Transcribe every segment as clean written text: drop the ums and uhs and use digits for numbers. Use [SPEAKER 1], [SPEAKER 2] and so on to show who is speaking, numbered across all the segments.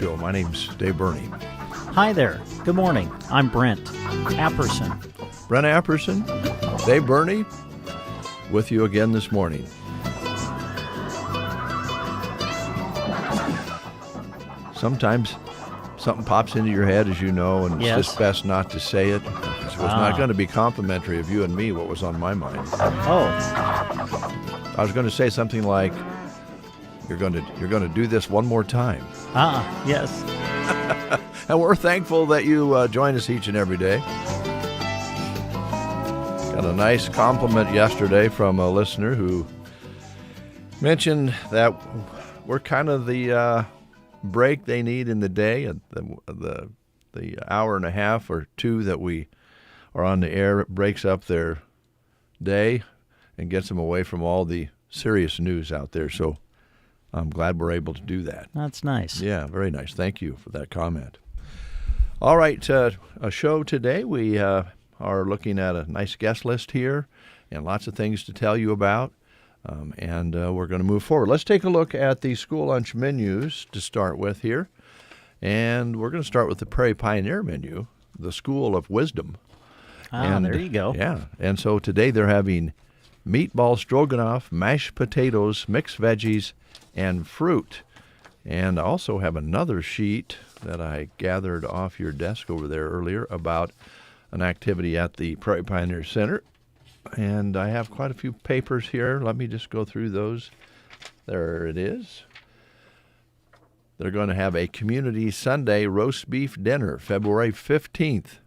[SPEAKER 1] Show. My name's Dave Burney.
[SPEAKER 2] Hi there. Good morning. I'm Brent Apperson.
[SPEAKER 1] Brent Apperson, Dave Burney, with you again this morning. Sometimes something pops into your head, as you know, and it's just best not to say it. It was not going to be complimentary of you and me, what was on my mind.
[SPEAKER 2] Oh.
[SPEAKER 1] I was going to say something like, you're going to do this one more time.
[SPEAKER 2] Yes.
[SPEAKER 1] And we're thankful that you join us each and every day. Got a nice compliment yesterday from a listener who mentioned that we're kind of the break they need in the day, the hour and a half or two that we are on the air. It breaks up their day and gets them away from all the serious news out there. So I'm glad we're able to do that.
[SPEAKER 2] That's nice.
[SPEAKER 1] Yeah, very nice. Thank you for that comment. All right, a show today. We are looking at a nice guest list here and lots of things to tell you about. And we're going to move forward. Let's take a look at the school lunch menus to start with here. And we're going to start with the Prairie Pioneer menu, the School of Wisdom.
[SPEAKER 2] There you go.
[SPEAKER 1] Yeah. And so today they're having meatball stroganoff, mashed potatoes, mixed veggies, and fruit. And I also have another sheet that I gathered off your desk over there earlier about an activity at the Prairie Pioneer Center. And I have quite a few papers here. Let me just go through those. There it is. They're going to have a Community Sunday roast beef dinner, February 15th.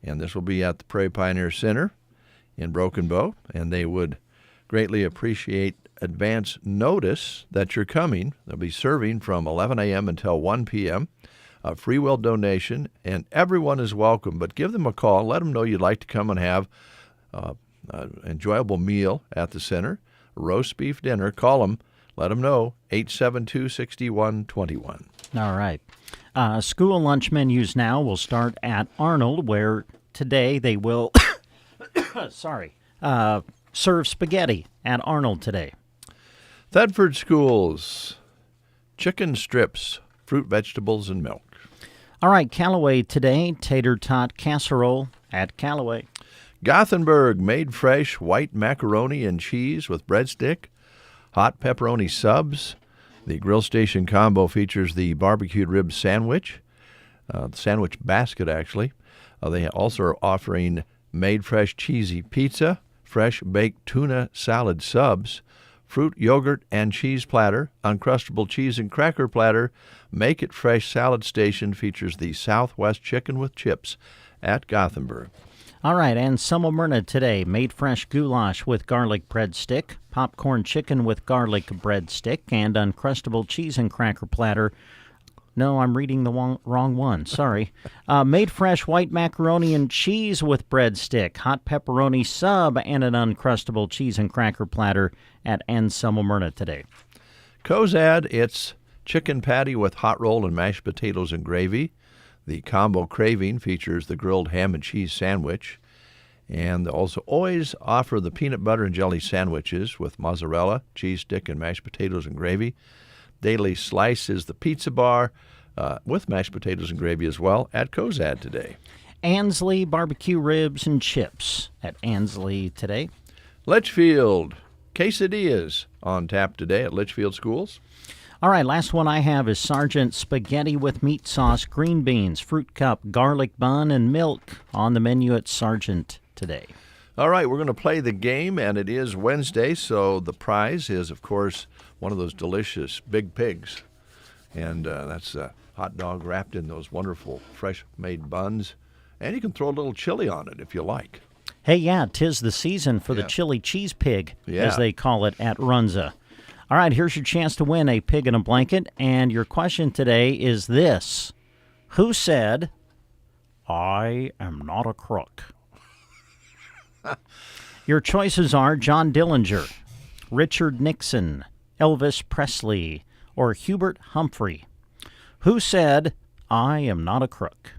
[SPEAKER 1] And this will be at the Prairie Pioneer Center in Broken Bow. And they would greatly appreciate advance notice that you're coming. They'll be serving from 11 a.m. until 1 p.m., a free will donation, and everyone is welcome. But give them a call. Let them know you'd like to come and have an enjoyable meal at the center, roast beef dinner. Call them. Let them know, 872-6121.
[SPEAKER 2] All right. School lunch menus now will start at Arnold, where today they will serve spaghetti at Arnold today.
[SPEAKER 1] Thedford Schools, chicken strips, fruit, vegetables, and milk.
[SPEAKER 2] All right, Callaway today, tater tot casserole at Callaway.
[SPEAKER 1] Gothenburg, made fresh white macaroni and cheese with breadstick, hot pepperoni subs. The grill station combo features the barbecued rib sandwich, the sandwich basket actually. They also are offering made fresh cheesy pizza, fresh baked tuna salad subs, fruit, yogurt, and cheese platter, Uncrustable cheese and cracker platter. Make It Fresh salad station features the Southwest chicken with chips at Gothenburg.
[SPEAKER 2] All right, and Semmelmyrna today, made fresh goulash with garlic breadstick, popcorn chicken with garlic breadstick, and Uncrustable cheese and cracker platter. No, I'm reading the wrong one. Sorry. Made fresh white macaroni and cheese with breadstick, hot pepperoni sub, and an Uncrustable cheese and cracker platter at Semmelmyrna today.
[SPEAKER 1] Cozad, it's chicken patty with hot roll and mashed potatoes and gravy. The combo craving features the grilled ham and cheese sandwich. And they also always offer the peanut butter and jelly sandwiches with mozzarella, cheese stick, and mashed potatoes and gravy. Daily Slice is the pizza bar with mashed potatoes and gravy as well at Cozad today.
[SPEAKER 2] Ansley barbecue ribs and chips at Ansley today.
[SPEAKER 1] Litchfield, quesadillas on tap today at Litchfield Schools.
[SPEAKER 2] All right, last one I have is Sergeant spaghetti with meat sauce, green beans, fruit cup, garlic bun, and milk on the menu at Sergeant today.
[SPEAKER 1] All right, we're going to play the game, and it is Wednesday, so the prize is, of course, one of those delicious big pigs. And that's a hot dog wrapped in those wonderful fresh-made buns. And you can throw a little chili on it if you like.
[SPEAKER 2] Hey, yeah, 'tis the season for the chili cheese pig, as they call it at Runza. All right, here's your chance to win a pig in a blanket. And your question today is this. Who said, "I am not a crook"? Your choices are John Dillinger, Richard Nixon, Elvis Presley, or Hubert Humphrey. Who said, "I am not a crook"?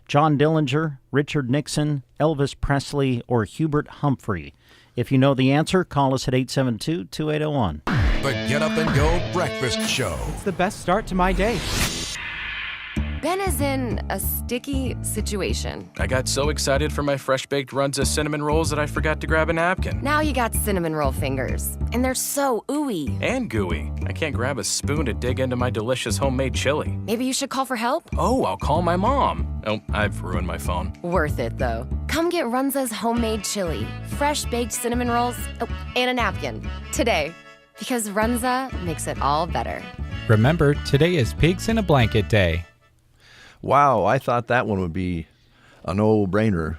[SPEAKER 2] John Dillinger, Richard Nixon, Elvis Presley, or Hubert Humphrey? If you know the answer, call us at 872-2801.
[SPEAKER 3] The Get Up and Go Breakfast Show.
[SPEAKER 4] It's the best start to my day.
[SPEAKER 3] Ben is in a sticky situation.
[SPEAKER 4] I got so excited for my fresh-baked Runza cinnamon rolls that I forgot to grab a napkin.
[SPEAKER 3] Now you got cinnamon roll fingers, and they're so ooey.
[SPEAKER 4] And gooey. I can't grab a spoon to dig into my delicious homemade chili.
[SPEAKER 3] Maybe you should call for help?
[SPEAKER 4] Oh, I'll call my mom. Oh, I've ruined my phone.
[SPEAKER 3] Worth it, though. Come get Runza's homemade chili, fresh-baked cinnamon rolls, and a napkin today. Because Runza makes it all better.
[SPEAKER 5] Remember, today is Pigs in a Blanket Day.
[SPEAKER 1] Wow, I thought that one would be a no-brainer.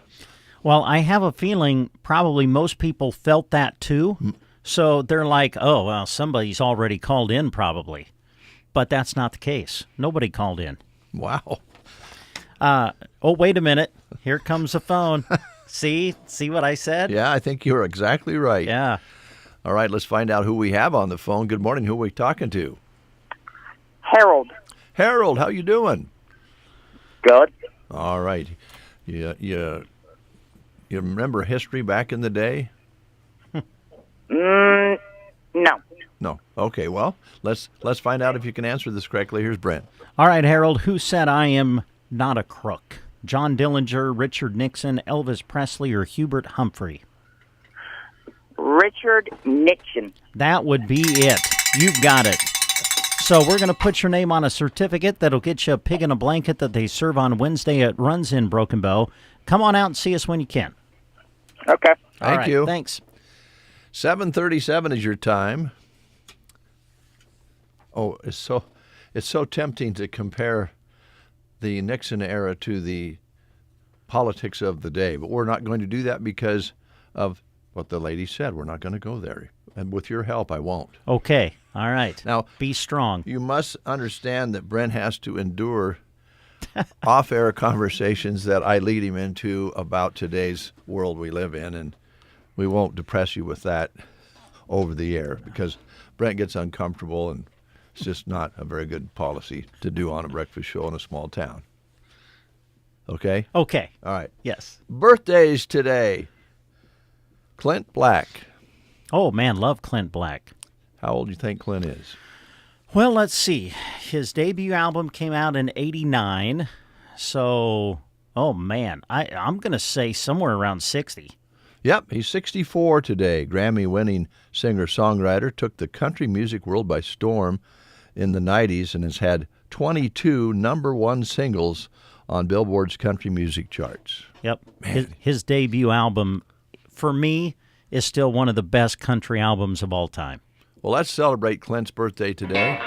[SPEAKER 2] Well, I have a feeling probably most people felt that too. So they're like, oh, well, somebody's already called in probably. But that's not the case. Nobody called in.
[SPEAKER 1] Wow.
[SPEAKER 2] Oh, wait a minute. Here comes the phone. See what I said?
[SPEAKER 1] Yeah, I think you're exactly right.
[SPEAKER 2] Yeah.
[SPEAKER 1] All right, let's find out who we have on the phone. Good morning. Who are we talking to?
[SPEAKER 6] Harold.
[SPEAKER 1] Harold, how you doing?
[SPEAKER 6] Good.
[SPEAKER 1] All right. You remember history back in the day?
[SPEAKER 6] No.
[SPEAKER 1] No. Okay, well, let's find out if you can answer this correctly. Here's Brent.
[SPEAKER 2] All right, Harold, who said I am not a crook? John Dillinger, Richard Nixon, Elvis Presley, or Hubert Humphrey?
[SPEAKER 6] Richard Nixon.
[SPEAKER 2] That would be it. You've got it. So we're going to put your name on a certificate that'll get you a pig in a blanket that they serve on Wednesday at Runs in Broken Bow. Come on out and see us when you can.
[SPEAKER 6] Okay.
[SPEAKER 1] Thank you.
[SPEAKER 2] Thanks.
[SPEAKER 1] 7:37 is your time. Oh, it's so tempting to compare the Nixon era to the politics of the day, but we're not going to do that because of what the lady said. We're not going to go there. And with your help, I won't.
[SPEAKER 2] Okay. All right.
[SPEAKER 1] Now,
[SPEAKER 2] be strong.
[SPEAKER 1] You must understand that Brent has to endure off-air conversations that I lead him into about today's world we live in, and we won't depress you with that over the air because Brent gets uncomfortable, and it's just not a very good policy to do on a breakfast show in a small town. Okay?
[SPEAKER 2] Okay.
[SPEAKER 1] All right.
[SPEAKER 2] Yes.
[SPEAKER 1] Birthdays today. Clint Black.
[SPEAKER 2] Oh, man, love Clint Black.
[SPEAKER 1] How old do you think Clint is?
[SPEAKER 2] Well, let's see. His debut album came out in 89. So, oh, man, I'm going to say somewhere around 60.
[SPEAKER 1] Yep, he's 64 today. Grammy-winning singer-songwriter took the country music world by storm in the 90s and has had 22 number one singles on Billboard's country music charts.
[SPEAKER 2] Yep. His debut album, for me, is still one of the best country albums of all time.
[SPEAKER 1] Well, let's celebrate Clint's birthday today.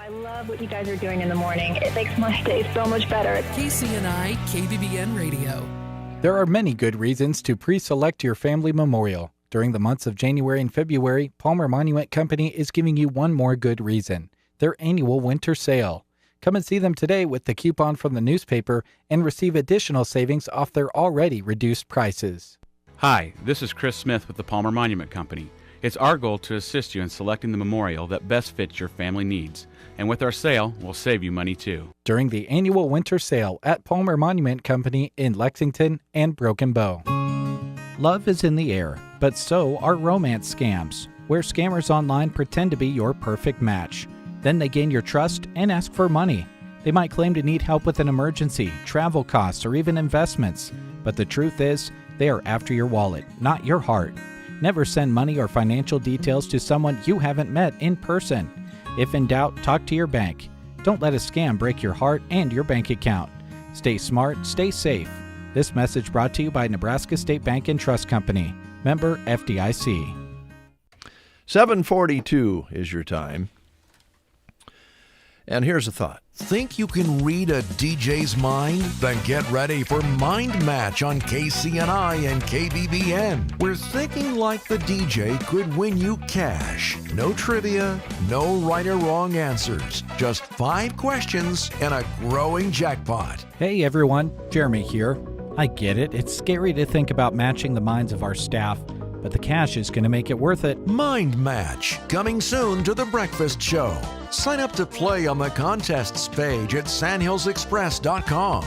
[SPEAKER 7] I love what you guys are doing in the morning. It makes my day so much better.
[SPEAKER 8] KCNI KBBN Radio.
[SPEAKER 5] There are many good reasons to pre-select your family memorial. During the months of January and February, Palmer Monument Company is giving you one more good reason: their annual winter sale. Come and see them today with the coupon from the newspaper and receive additional savings off their already reduced prices.
[SPEAKER 9] Hi, this is Chris Smith with the Palmer Monument Company. It's our goal to assist you in selecting the memorial that best fits your family needs. And with our sale, we'll save you money too.
[SPEAKER 5] During the annual winter sale at Palmer Monument Company in Lexington and Broken Bow. Love is in the air, but so are romance scams, where scammers online pretend to be your perfect match. Then they gain your trust and ask for money. They might claim to need help with an emergency, travel costs, or even investments. But the truth is, they are after your wallet, not your heart. Never send money or financial details to someone you haven't met in person. If in doubt, talk to your bank. Don't let a scam break your heart and your bank account. Stay smart, stay safe. This message brought to you by Nebraska State Bank and Trust Company. Member FDIC.
[SPEAKER 1] 7:42 is your time. And here's a thought.
[SPEAKER 10] Think you can read a DJ's mind? Then get ready for Mind Match on KCNI and KBBN, where thinking like the DJ could win you cash. No trivia, no right or wrong answers. Just 5 questions and a growing jackpot.
[SPEAKER 5] Hey everyone, Jeremy here. I get it, it's scary to think about matching the minds of our staff, but the cash is going to make it worth it.
[SPEAKER 10] Mind Match, coming soon to The Breakfast Show. Sign up to play on the contests page at sandhillsexpress.com.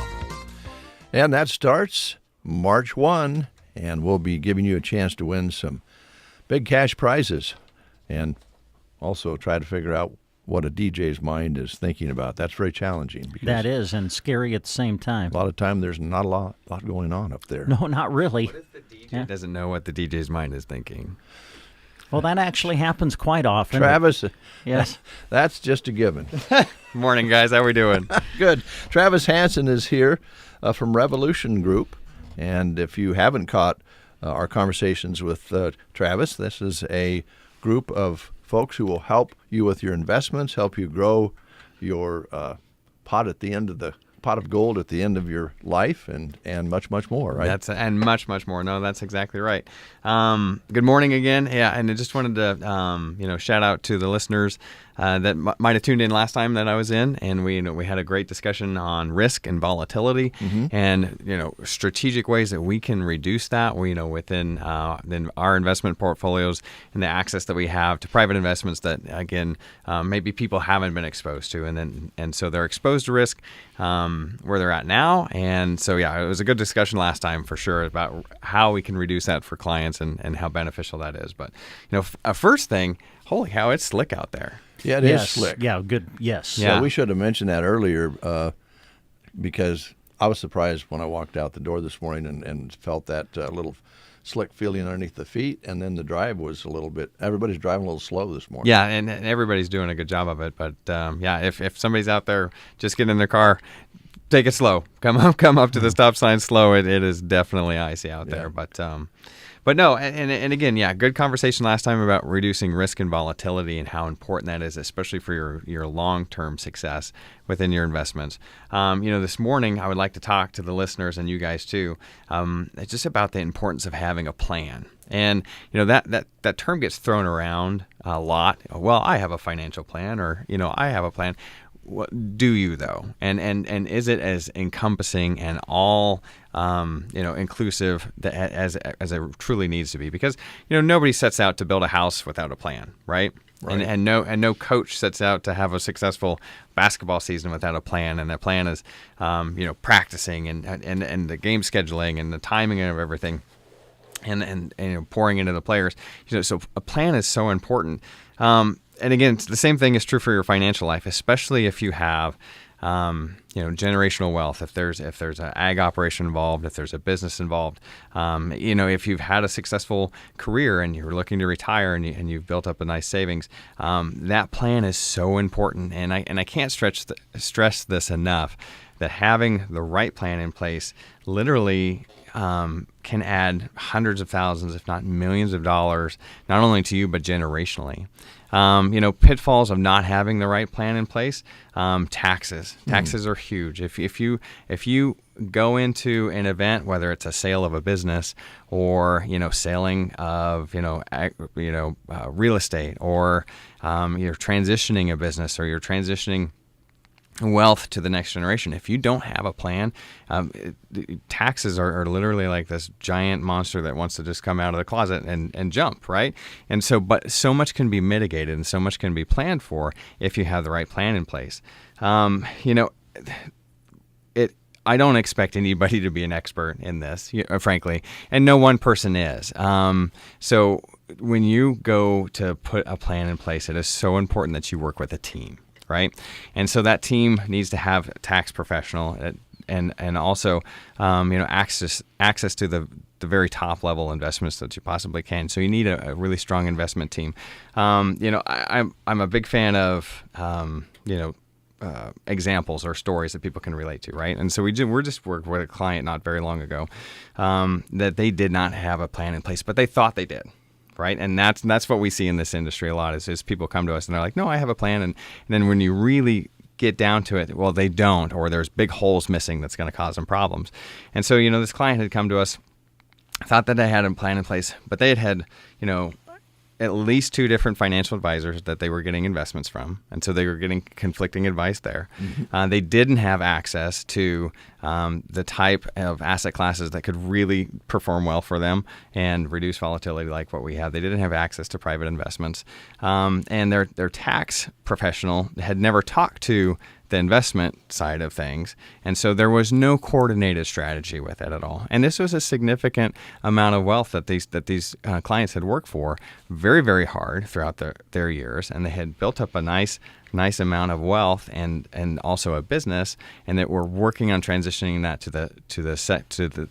[SPEAKER 1] And that starts March 1, and we'll be giving you a chance to win some big cash prizes and also try to figure out what a DJ's mind is thinking about. That's very challenging. Because
[SPEAKER 2] that is, and scary at the same time.
[SPEAKER 1] A lot of time there's not a lot going on up there.
[SPEAKER 2] No, not really.
[SPEAKER 11] What if the DJ doesn't know what the DJ's mind is thinking?
[SPEAKER 2] Well, that actually happens quite often.
[SPEAKER 1] Travis,
[SPEAKER 2] yes,
[SPEAKER 1] that's just a given.
[SPEAKER 11] Morning, guys. How we doing?
[SPEAKER 1] Good. Travis Hansen is here from Revolution Group, and if you haven't caught our conversations with Travis, this is a group of folks who will help you with your investments, help you grow your pot of gold at the end of your life, and much more, right?
[SPEAKER 11] And much more. No, that's exactly right. Good morning again. Yeah, and I just wanted to shout out to the listeners that might have tuned in last time that I was in, and we had a great discussion on risk and volatility, and strategic ways that we can reduce that. Within our investment portfolios and the access that we have to private investments that again maybe people haven't been exposed to, and so they're exposed to risk where they're at now. And so yeah, it was a good discussion last time for sure about how we can reduce that for clients and how beneficial that is. But a first thing, holy cow, it's slick out there.
[SPEAKER 1] Yeah, it is slick.
[SPEAKER 2] Yeah, good. Yes.
[SPEAKER 1] Yeah, we should have mentioned that earlier because I was surprised when I walked out the door this morning and felt that little slick feeling underneath the feet, and then the drive was everybody's driving a little slow this morning.
[SPEAKER 11] Yeah, and everybody's doing a good job of it. But if somebody's out there, just get in their car, take it slow. Come up to the stop sign slow. It is definitely icy out there. But no, and again, yeah, good conversation last time about reducing risk and volatility and how important that is, especially for your long-term success within your investments. This morning I would like to talk to the listeners and you guys too, just about the importance of having a plan. And that term gets thrown around a lot. Well, I have a financial plan, or I have a plan. What do you though? And is it as encompassing and all inclusive as it truly needs to be? Because nobody sets out to build a house without a plan, right? And no coach sets out to have a successful basketball season without a plan. And that plan is practicing and the game scheduling and the timing of everything, and pouring into the players. So a plan is so important. And again, the same thing is true for your financial life, especially if you have, generational wealth. If there's an ag operation involved, if there's a business involved, if you've had a successful career and you're looking to retire and you've built up a nice savings, that plan is so important. And I can't stress this enough, that having the right plan in place literally can add hundreds of thousands, if not millions of dollars, not only to you, but generationally. Pitfalls of not having the right plan in place. Taxes are huge. If you go into an event, whether it's a sale of a business or selling of real estate, or you're transitioning a business, or you're transitioning wealth to the next generation, if you don't have a plan, taxes are literally like this giant monster that wants to just come out of the closet and jump, right? And but so much can be mitigated and so much can be planned for if you have the right plan in place. I don't expect anybody to be an expert in this, frankly, and no one person is. So when you go to put a plan in place, it is so important that you work with a team, right? And so that team needs to have a tax professional and also access to the very top level investments that you possibly can. So you need a really strong investment team. I'm a big fan of examples or stories that people can relate to, right? And so we're just worked with a client not very long ago that they did not have a plan in place, but they thought they did. Right, and that's what we see in this industry a lot is people come to us and they're like, no, I have a plan, and then when you really get down to it, well, they don't, or there's big holes missing that's going to cause them problems. And so this client had come to us, thought that they had a plan in place, but they had at least 2 different financial advisors that they were getting investments from, and so they were getting conflicting advice there. Mm-hmm. They didn't have access to the type of asset classes that could really perform well for them and reduce volatility like what we have. They didn't have access to private investments, and their tax professional had never talked to the investment side of things, and so there was no coordinated strategy with it at all. And this was a significant amount of wealth that these clients had worked for very, very hard throughout their years, and they had built up a nice amount of wealth and also a business, and that we're working on transitioning that to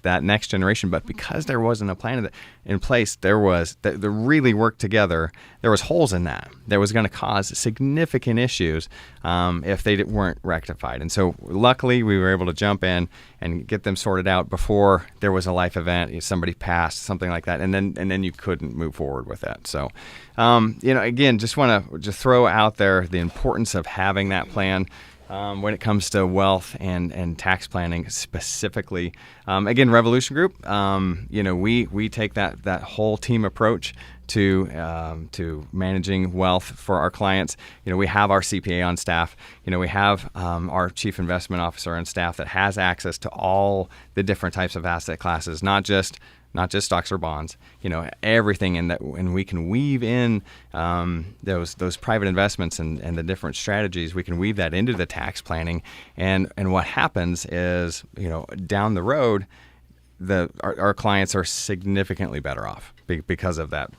[SPEAKER 11] that next generation. But because there wasn't a plan in place, they really worked together. There was holes in that was going to cause significant issues if they weren't rectified. And so luckily we were able to jump in and get them sorted out before there was a life event, if somebody passed, something like that, and then you couldn't move forward with that. So again, just want to throw out there the importance of having that plan when it comes to wealth and tax planning specifically. Again, Revolution Group, we take that whole team approach to managing wealth for our clients. We have our CPA on staff. We have our chief investment officer on staff that has access to all the different types of asset classes, not just stocks or bonds, everything in that, and we can weave in those private investments and the different strategies. We can weave that into the tax planning, and what happens is, down the road, our clients are significantly better off because of that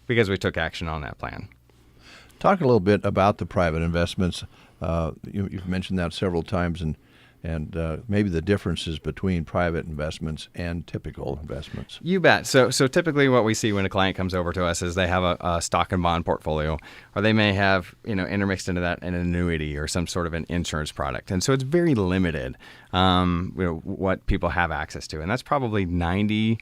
[SPEAKER 11] because we took action on that plan.
[SPEAKER 1] Talk a little bit about the private investments. You've mentioned that several times, and maybe the differences between private investments and typical investments.
[SPEAKER 11] You bet. So typically what we see when a client comes over to us is they have a stock and bond portfolio, or they may have intermixed into that an annuity or some sort of an insurance product. And so it's very limited what people have access to. And that's probably 90%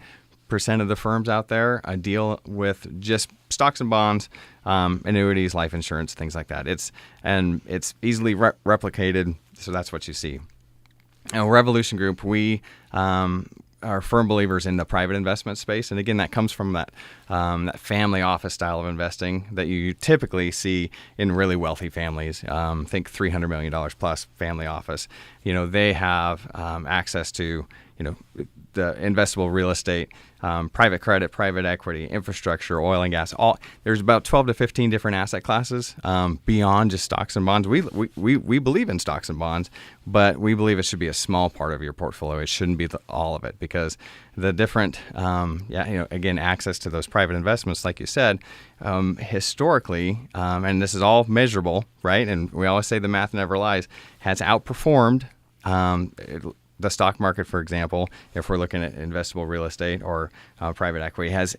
[SPEAKER 11] of the firms out there deal with just stocks and bonds, annuities, life insurance, things like that. It's easily replicated, so that's what you see. Now, Revolution Group, we are firm believers in the private investment space, and again, that comes from that family office style of investing that you typically see in really wealthy families. Think $300 million plus family office. They have access to the investable real estate, private credit, private equity, infrastructure, oil and gas. There's about 12 to 15 different asset classes beyond just stocks and bonds. We believe in stocks and bonds, but we believe it should be a small part of your portfolio. It shouldn't be all of it, because the different, again, access to those private investments, like you said, historically, and this is all measurable, right? And we always say the math never lies, has outperformed the stock market, for example. If we're looking at investable real estate or private equity, has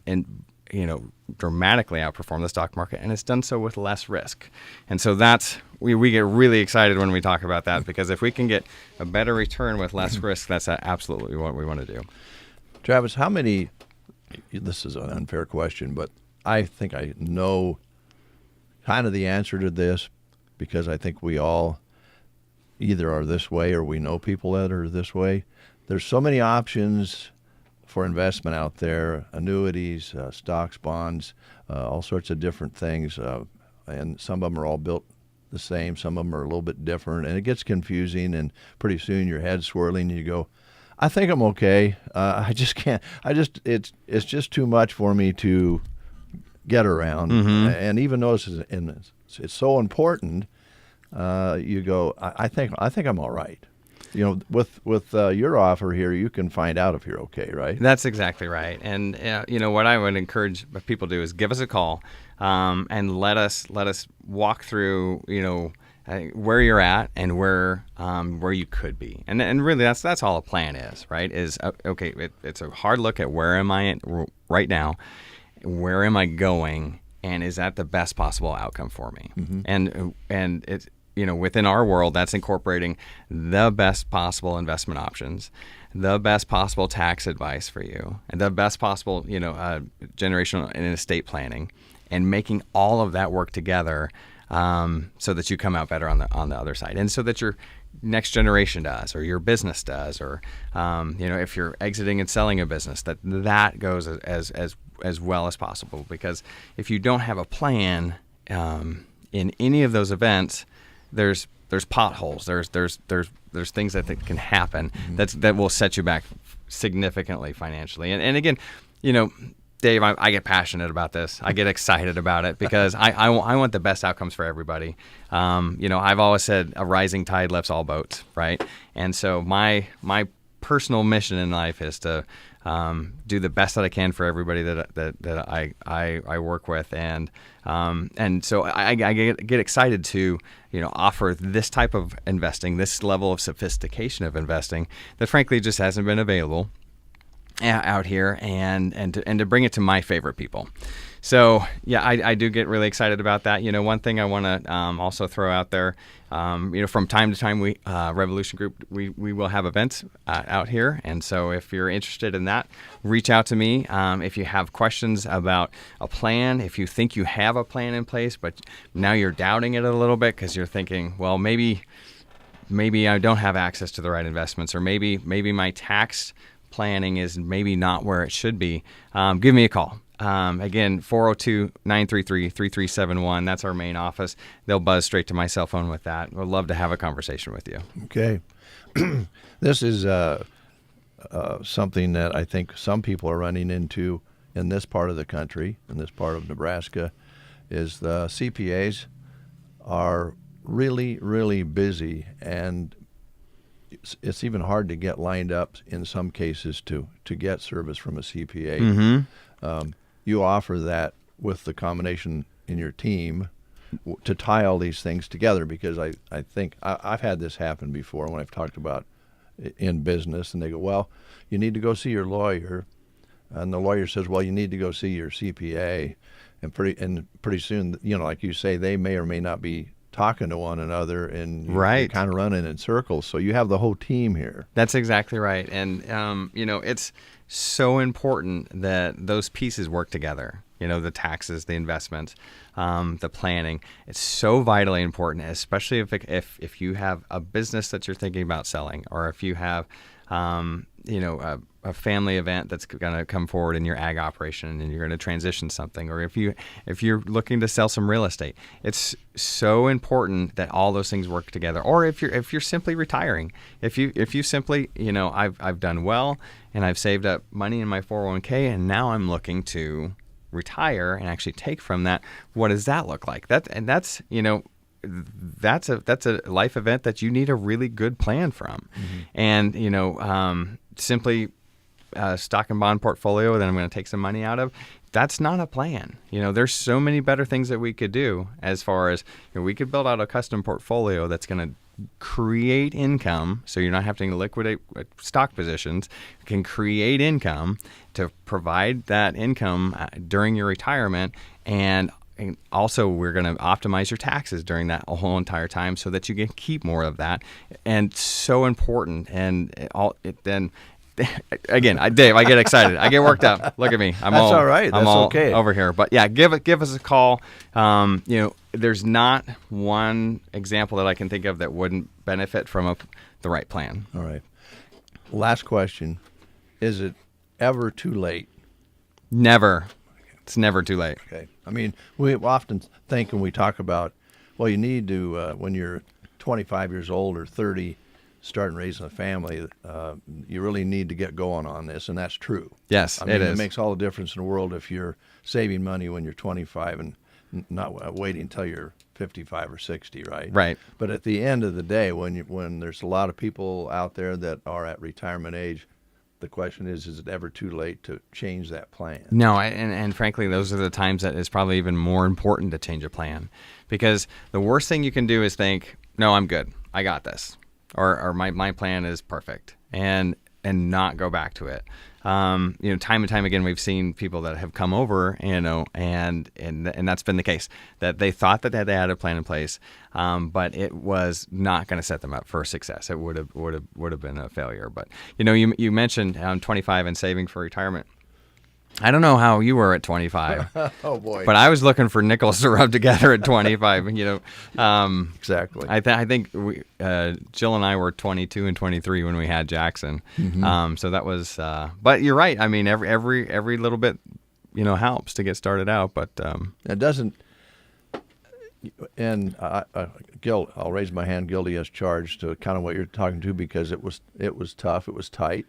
[SPEAKER 11] dramatically outperformed the stock market, and it's done so with less risk. And so that's we get really excited when we talk about that, because if we can get a better return with less risk, that's absolutely what we want to do.
[SPEAKER 1] Travis, how many? This is an unfair question, but I think I know kind of the answer to this, because I think we all either are this way or we know people that are this way. There's so many options for investment out there, annuities, stocks, bonds, all sorts of different things, and some of them are all built the same, some of them are a little bit different, and it gets confusing, and pretty soon your head's swirling and you go, I think I'm okay. I just can't. It's just too much for me to get around. And even though it's so important, you go, I think I'm all right. With your offer here, you can find out if you're okay, right?
[SPEAKER 11] That's exactly right. And what I would encourage people to do is give us a call, and let us walk through where you're at and where you could be. And really that's all a plan is, right? Is okay. It's a hard look at where am I right now, where am I going, and is that the best possible outcome for me? And it's within our world, that's incorporating the best possible investment options, the best possible tax advice for you, and the best possible, generational and estate planning, and making all of that work together, so that you come out better on the other side, and so that your next generation does, or your business does, or if you're exiting and selling a business, that goes as well as possible. Because if you don't have a plan in any of those events, there's potholes, there's things that can happen that will set you back significantly financially. And again, Dave, I get passionate about this. I get excited about it because I want the best outcomes for everybody. I've always said a rising tide lifts all boats, right? And so my personal mission in life is to do the best that I can for everybody that I work with, and so I get excited to offer this type of investing, this level of sophistication of investing that frankly just hasn't been available out here, and to bring it to my favorite people. So yeah, I do get really excited about that. One thing I want to also throw out there, from time to time, we Revolution Group, we will have events out here, and so if you're interested in that, reach out to me. If you have questions about a plan, if you think you have a plan in place, but now you're doubting it a little bit because you're thinking, well, maybe I don't have access to the right investments, or maybe my tax planning is maybe not where it should be, give me a call. Again, 402-933-3371. That's our main office. They'll buzz straight to my cell phone with that. We'd love to have a conversation with you.
[SPEAKER 1] Okay. This is something that I think some people are running into in this part of the country, in this part of Nebraska, is the CPAs are really, really busy, and it's even hard to get lined up in some cases to get service from a CPA. You offer that with the combination in your team to tie all these things together, because I think I've had this happen before when I've talked about in business, and they go, well, you need to go see your lawyer, and the lawyer says, well, you need to go see your CPA, and pretty soon, like you say, they may or may not be talking to one another, and you're kind of running in circles. So you have the whole team here.
[SPEAKER 11] That's exactly right. And, it's so important that those pieces work together. The taxes, the investments, the planning. It's so vitally important, especially if you have a business that you're thinking about selling, or if you have, a family event that's going to come forward in your ag operation and you're going to transition something, or if you're looking to sell some real estate. It's so important that all those things work together. Or if you're simply retiring, if you simply, I've done well and I've saved up money in my 401k, and now I'm looking to retire and actually take from that. What does that look like? That's a life event that you need a really good plan from. And simply stock and bond portfolio that I'm going to take some money out of, that's not a plan. There's so many better things that we could do, as far as we could build out a custom portfolio that's going to create income, so you're not having to liquidate stock positions. You can create income to provide that income during your retirement, and also we're going to optimize your taxes during that whole entire time so that you can keep more of that. And so important. And then again, Dave, I get excited. I get worked up. Look at me.
[SPEAKER 1] That's all right. That's
[SPEAKER 11] I'm all
[SPEAKER 1] okay.
[SPEAKER 11] over here. But yeah, give us a call. There's not one example that I can think of that wouldn't benefit from the right plan.
[SPEAKER 1] All right. Last question. Is it ever too late?
[SPEAKER 11] Never. It's never too late.
[SPEAKER 1] Okay. I mean, we often think when we talk about, well, you need to, when you're 25 years old or 30, starting raising a family, you really need to get going on this, and that's true.
[SPEAKER 11] Yes,
[SPEAKER 1] I mean,
[SPEAKER 11] it is.
[SPEAKER 1] It makes all the difference in the world if you're saving money when you're 25 and not waiting until you're 55 or 60, right?
[SPEAKER 11] Right.
[SPEAKER 1] But at the end of the day, when there's a lot of people out there that are at retirement age, the question is it ever too late to change that plan?
[SPEAKER 11] No, and frankly, those are the times that it's probably even more important to change a plan, because the worst thing you can do is think, no, I'm good. I got this. Or my plan is perfect, and not go back to it. Time and time again, we've seen people that have come over, and that's been the case, that they thought that they had a plan in place, but it was not going to set them up for success. It would have been a failure. But you mentioned 25 and saving for retirement. I don't know how you were at 25.
[SPEAKER 1] Oh boy!
[SPEAKER 11] But I was looking for nickels to rub together at 25.
[SPEAKER 1] Exactly.
[SPEAKER 11] I think Jill and I were 22 and 23 when we had Jackson.
[SPEAKER 1] Mm-hmm.
[SPEAKER 11] So that was. But you're right. I mean, every little bit, helps to get started out. But
[SPEAKER 1] it doesn't. And I'll raise my hand, guilty as charged, to kind of what you're talking to, because it was tough. It was tight.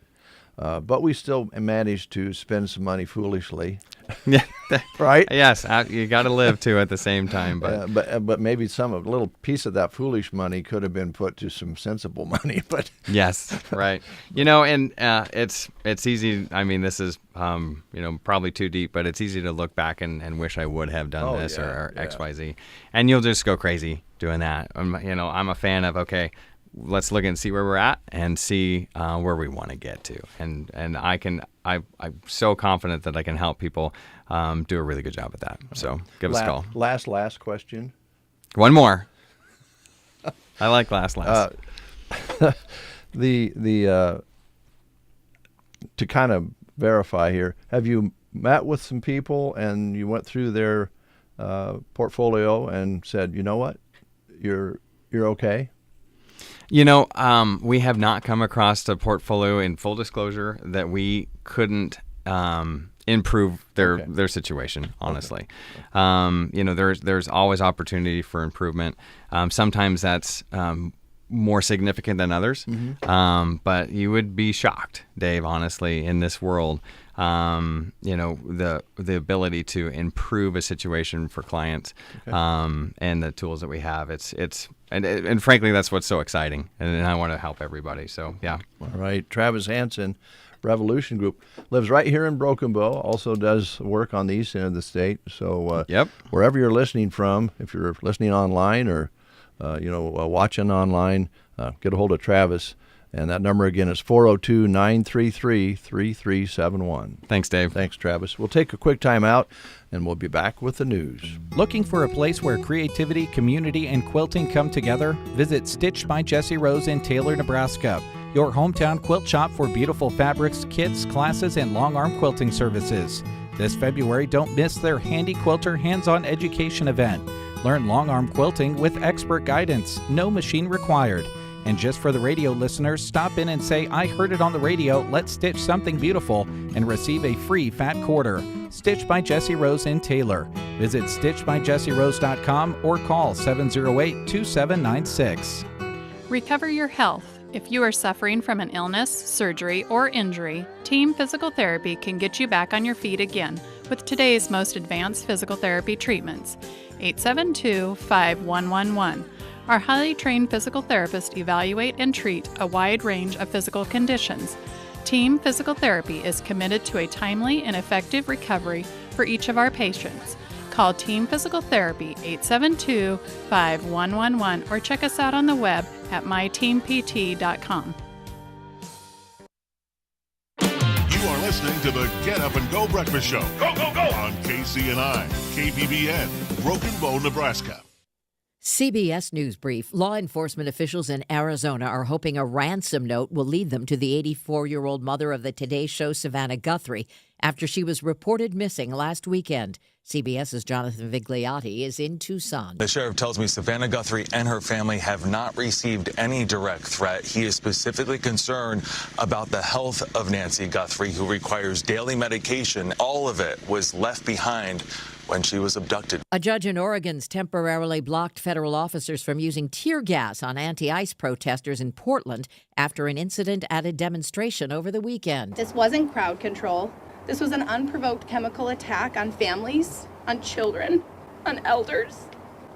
[SPEAKER 1] But we still managed to spend some money foolishly.
[SPEAKER 11] Yeah,
[SPEAKER 1] right.
[SPEAKER 11] Yes, you got to live too at the same time.
[SPEAKER 1] But maybe a little piece of that foolish money could have been put to some sensible money. But
[SPEAKER 11] yes, right. And it's easy. I mean, this is probably too deep, but it's easy to look back and wish I would have done this or X, Y, Z, and you'll just go crazy doing that. I'm a fan of let's look and see where we're at and see where we want to get to. And I'm so confident that I can help people do a really good job at that. So give us a call.
[SPEAKER 1] Last question.
[SPEAKER 11] One more. I like last.
[SPEAKER 1] To kind of verify here, have you met with some people and you went through their portfolio and said, you know what, you're okay?
[SPEAKER 11] We have not come across a portfolio, in full disclosure, that we couldn't improve their situation, honestly. Okay. There's always opportunity for improvement. Sometimes that's more significant than others. Mm-hmm. But you would be shocked, Dave, honestly, in this world, the ability to improve a situation for clients, and the tools that we have. And frankly, that's what's so exciting, and I want to help everybody. So, yeah.
[SPEAKER 1] All right. Travis Hansen, Revolution Group, lives right here in Broken Bow, also does work on the east end of the state. So, wherever you're listening from, if you're listening online or, watching online, get a hold of Travis. And that number again is 402-933-3371.
[SPEAKER 11] Thanks, Dave.
[SPEAKER 1] Thanks, Travis. We'll take a quick time out, and we'll be back with the news.
[SPEAKER 5] Looking for a place where creativity, community, and quilting come together? Visit Stitch by Jesse Rose in Taylor, Nebraska, your hometown quilt shop for beautiful fabrics, kits, classes, and long-arm quilting services. This February, don't miss their Handy Quilter hands-on education event. Learn long-arm quilting with expert guidance, no machine required. And just for the radio listeners, stop in and say, I heard it on the radio, let's stitch something beautiful, and receive a free fat quarter. Stitch by Jesse Rose in Taylor. Visit stitchbyjesserose.com or call 708-2796.
[SPEAKER 12] Recover your health. If you are suffering from an illness, surgery, or injury, Team Physical Therapy can get you back on your feet again with today's most advanced physical therapy treatments. 872-5111. Our highly trained physical therapists evaluate and treat a wide range of physical conditions. Team Physical Therapy is committed to a timely and effective recovery for each of our patients. Call Team Physical Therapy 872-5111 or check us out on the web at myteampt.com.
[SPEAKER 13] You are listening to the Get Up and Go Breakfast Show. Go, go, go! On KCNI, KBBN, Broken Bow, Nebraska.
[SPEAKER 14] CBS News Brief. Law enforcement officials in Arizona are hoping a ransom note will lead them to the 84-year-old mother of the Today Show, Savannah Guthrie, after she was reported missing last weekend. CBS's Jonathan Vigliotti is in Tucson.
[SPEAKER 15] The sheriff tells me Savannah Guthrie and her family have not received any direct threat. He is specifically concerned about the health of Nancy Guthrie, who requires daily medication. All of it was left behind when she was abducted.
[SPEAKER 14] A judge in Oregon's temporarily blocked federal officers from using tear gas on anti-ICE protesters in Portland after an incident at a demonstration over the weekend.
[SPEAKER 16] This wasn't crowd control. This was an unprovoked chemical attack on families, on children, on elders,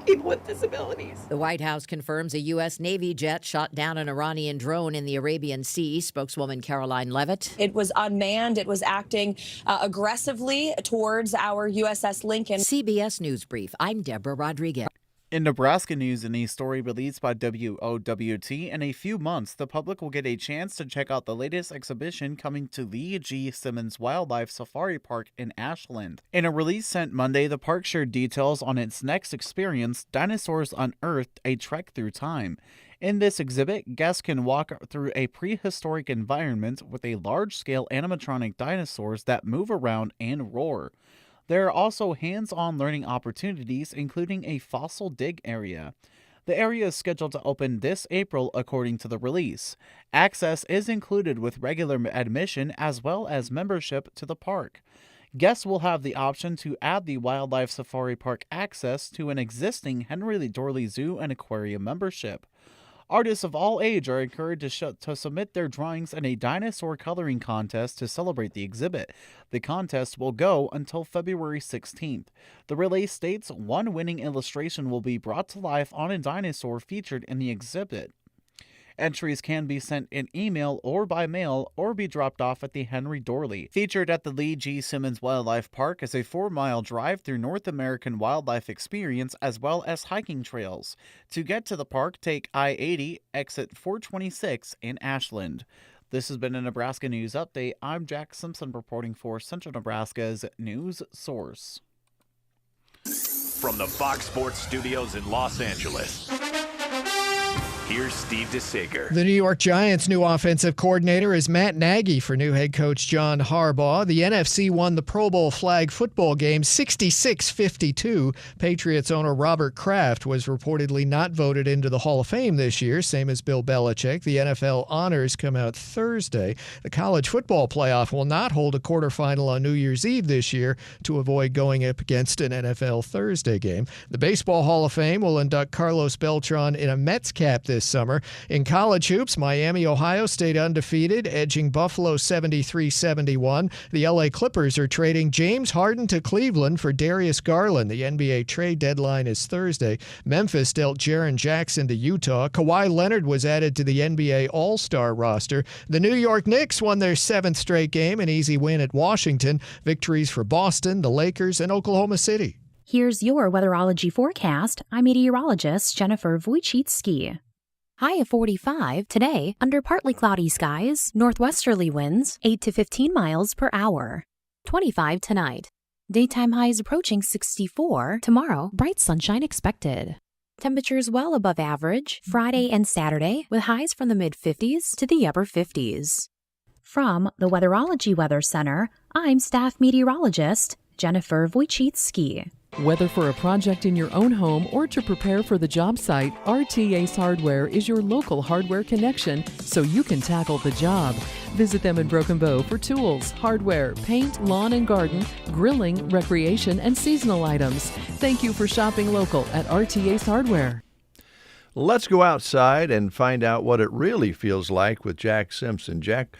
[SPEAKER 16] people with disabilities.
[SPEAKER 14] The White House confirms a U.S. Navy jet shot down an Iranian drone in the Arabian Sea. Spokeswoman Caroline Levitt.
[SPEAKER 17] It was unmanned. It was acting aggressively towards our USS Lincoln.
[SPEAKER 14] CBS News Brief. I'm Deborah Rodriguez.
[SPEAKER 18] In Nebraska news, in a story released by WOWT, in a few months, the public will get a chance to check out the latest exhibition coming to Lee G. Simmons Wildlife Safari Park in Ashland. In a release sent Monday, the park shared details on its next experience, Dinosaurs Unearthed, a Trek Through Time. In this exhibit, guests can walk through a prehistoric environment with a large-scale animatronic dinosaurs that move around and roar. There are also hands-on learning opportunities, including a fossil dig area. The area is scheduled to open this April, according to the release. Access is included with regular admission as well as membership to the park. Guests will have the option to add the Wildlife Safari Park access to an existing Henry Lee Dorley Zoo and Aquarium membership. Artists of all age are encouraged to submit their drawings in a dinosaur coloring contest to celebrate the exhibit. The contest will go until February 16th. The release states one winning illustration will be brought to life on a dinosaur featured in the exhibit. Entries can be sent in email or by mail or be dropped off at the Henry Dorley. Featured at the Lee G. Simmons Wildlife Park is a 4-mile drive through North American wildlife experience as well as hiking trails. To get to the park, take I-80, exit 426 in Ashland. This has been a Nebraska News Update. I'm Jack Simpson reporting for Central Nebraska's News Source.
[SPEAKER 19] From the Fox Sports Studios in Los Angeles, here's Steve DeSager.
[SPEAKER 20] The New York Giants' new offensive coordinator is Matt Nagy for new head coach John Harbaugh. The NFC won the Pro Bowl flag football game 66-52. Patriots owner Robert Kraft was reportedly not voted into the Hall of Fame this year, same as Bill Belichick. The NFL honors come out Thursday. The college football playoff will not hold a quarterfinal on New Year's Eve this year to avoid going up against an NFL Thursday game. The Baseball Hall of Fame will induct Carlos Beltran in a Mets cap this summer. In college hoops, Miami, Ohio stayed undefeated, edging Buffalo 73-71. The LA Clippers are trading James Harden to Cleveland for Darius Garland. The NBA trade deadline is Thursday. Memphis dealt Jaren Jackson to Utah. Kawhi Leonard was added to the NBA All-Star roster. The New York Knicks won their 7th straight game, an easy win at Washington. Victories for Boston, the Lakers, and Oklahoma City.
[SPEAKER 21] Here's your weatherology forecast. I'm meteorologist Jennifer Wojcicki. High of 45 today, under partly cloudy skies, northwesterly winds 8 to 15 miles per hour. 25 tonight. Daytime highs approaching 64. Tomorrow, bright sunshine expected. Temperatures well above average Friday and Saturday, with highs from the mid-50s to the upper 50s. From the Weatherology Weather Center, I'm staff meteorologist Jennifer Wojcicki.
[SPEAKER 8] Whether for a project in your own home or to prepare for the job site, RTA's Hardware is your local hardware connection so you can tackle the job. Visit them in Broken Bow for tools, hardware, paint, lawn and garden, grilling, recreation, and seasonal items. Thank you for shopping local at RTA's Hardware.
[SPEAKER 1] Let's go outside and find out what it really feels like with Jack Simpson. Jack,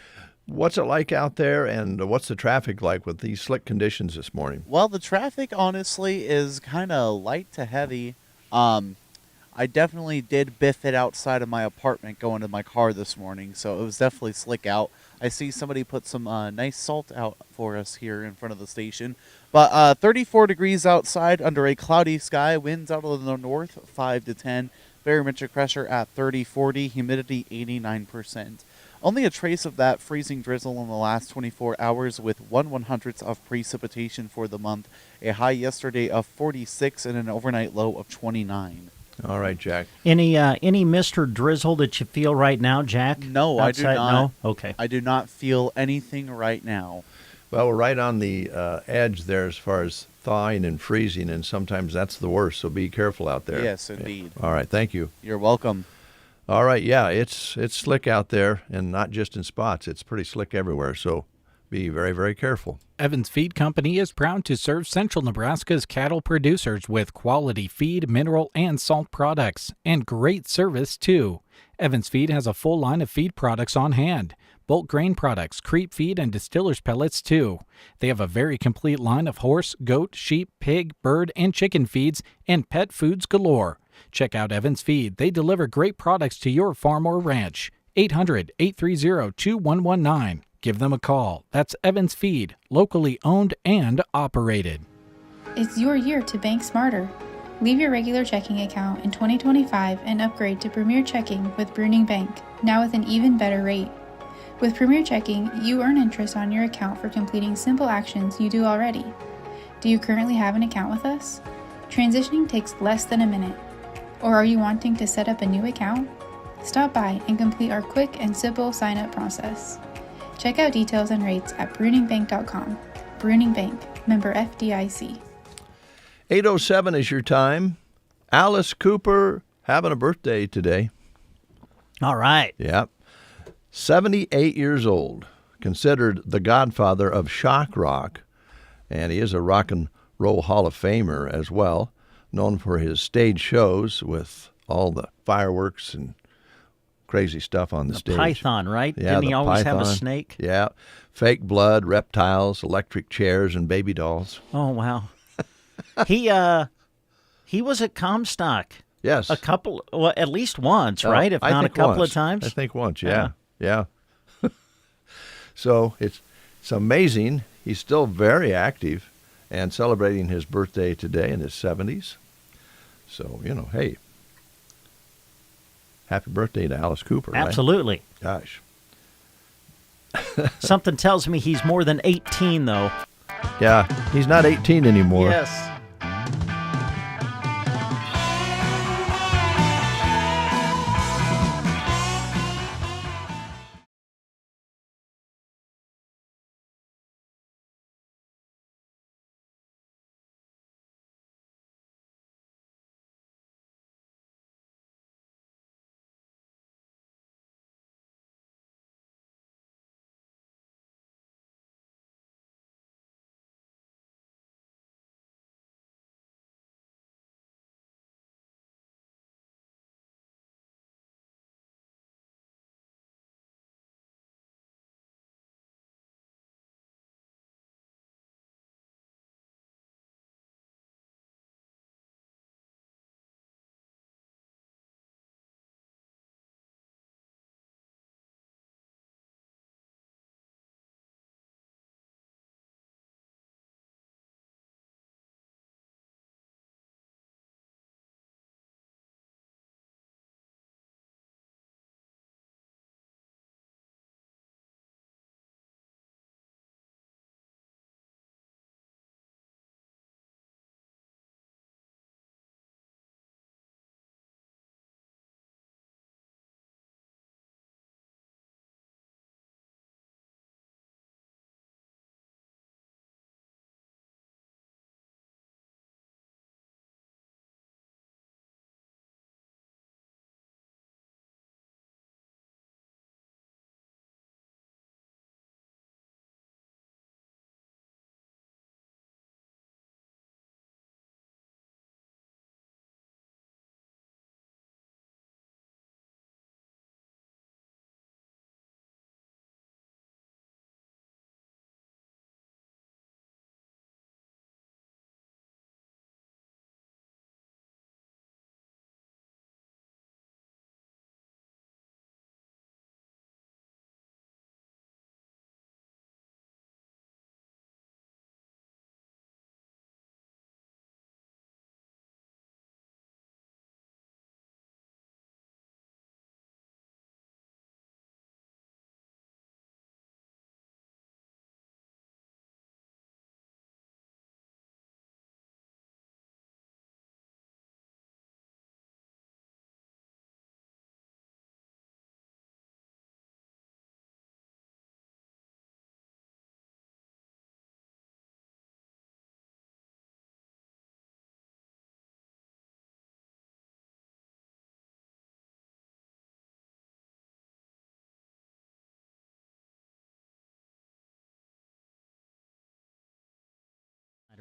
[SPEAKER 1] what's it like out there, and what's the traffic like with these slick conditions this morning?
[SPEAKER 22] Well, the traffic, honestly, is kind of light to heavy. I definitely did biff it outside of my apartment going to my car this morning, so it was definitely slick out. I see somebody put some nice salt out for us here in front of the station. But 34 degrees outside under a cloudy sky, winds out of the north, 5 to 10. Barometric pressure at 30-40, humidity 89%. Only a trace of that freezing drizzle in the last 24 hours with 1/100th of precipitation for the month. A high yesterday of 46 and an overnight low of 29.
[SPEAKER 1] All right, Jack.
[SPEAKER 2] Any mist or drizzle that you feel right now, Jack?
[SPEAKER 22] No,
[SPEAKER 2] Outside?
[SPEAKER 22] I do not.
[SPEAKER 2] No? Okay.
[SPEAKER 22] I do not feel anything right now.
[SPEAKER 1] Well, we're right on the edge there as far as thawing and freezing, and sometimes that's the worst, so be careful out there.
[SPEAKER 22] Yes, indeed.
[SPEAKER 1] All right, thank you.
[SPEAKER 22] You're welcome.
[SPEAKER 1] All right, yeah, it's slick out there, and not just in spots. It's pretty slick everywhere, so be very, very careful.
[SPEAKER 5] Evans Feed Company is proud to serve Central Nebraska's cattle producers with quality feed, mineral, and salt products, and great service, too. Evans Feed has a full line of feed products on hand. Bulk grain products, creep feed, and distiller's pellets, too. They have a very complete line of horse, goat, sheep, pig, bird, and chicken feeds, and pet foods galore. Check out Evans Feed. They deliver great products to your farm or ranch. 800-830-2119. Give them a call. That's Evans Feed, locally owned and operated.
[SPEAKER 3] It's your year to bank smarter. Leave your regular checking account in 2025 and upgrade to Premier Checking with Bruning Bank, now with an even better rate. With Premier Checking, you earn interest on your account for completing simple actions you do already. Do you currently have an account with us? Transitioning takes less than a minute. Or are you wanting to set up a new account? Stop by and complete our quick and simple sign-up process. Check out details and rates at bruningbank.com. Bruning Bank, member FDIC.
[SPEAKER 1] 8:07 is your time. Alice Cooper having a birthday today.
[SPEAKER 2] All right.
[SPEAKER 1] Yep. 78 years old, considered the godfather of shock rock, and he is a rock and roll Hall of Famer as well, known for his stage shows with all the fireworks and crazy stuff on the stage.
[SPEAKER 2] Python, right?
[SPEAKER 1] Yeah,
[SPEAKER 2] Didn't he always have a
[SPEAKER 1] python.
[SPEAKER 2] snake?
[SPEAKER 1] Yeah. Fake blood, reptiles, electric chairs, and baby dolls.
[SPEAKER 2] Oh, wow. He was at Comstock.
[SPEAKER 1] Yes.
[SPEAKER 2] At least once, right? If
[SPEAKER 1] I
[SPEAKER 2] not a
[SPEAKER 1] think
[SPEAKER 2] couple
[SPEAKER 1] once.
[SPEAKER 2] of times?
[SPEAKER 1] I think once, yeah. So it's amazing. He's still very active and celebrating his birthday today in his 70s. So, hey, happy birthday to Alice Cooper, right?
[SPEAKER 2] Absolutely.
[SPEAKER 1] Gosh.
[SPEAKER 2] Something tells me he's more than 18, though.
[SPEAKER 1] Yeah, he's not 18 anymore.
[SPEAKER 2] Yes.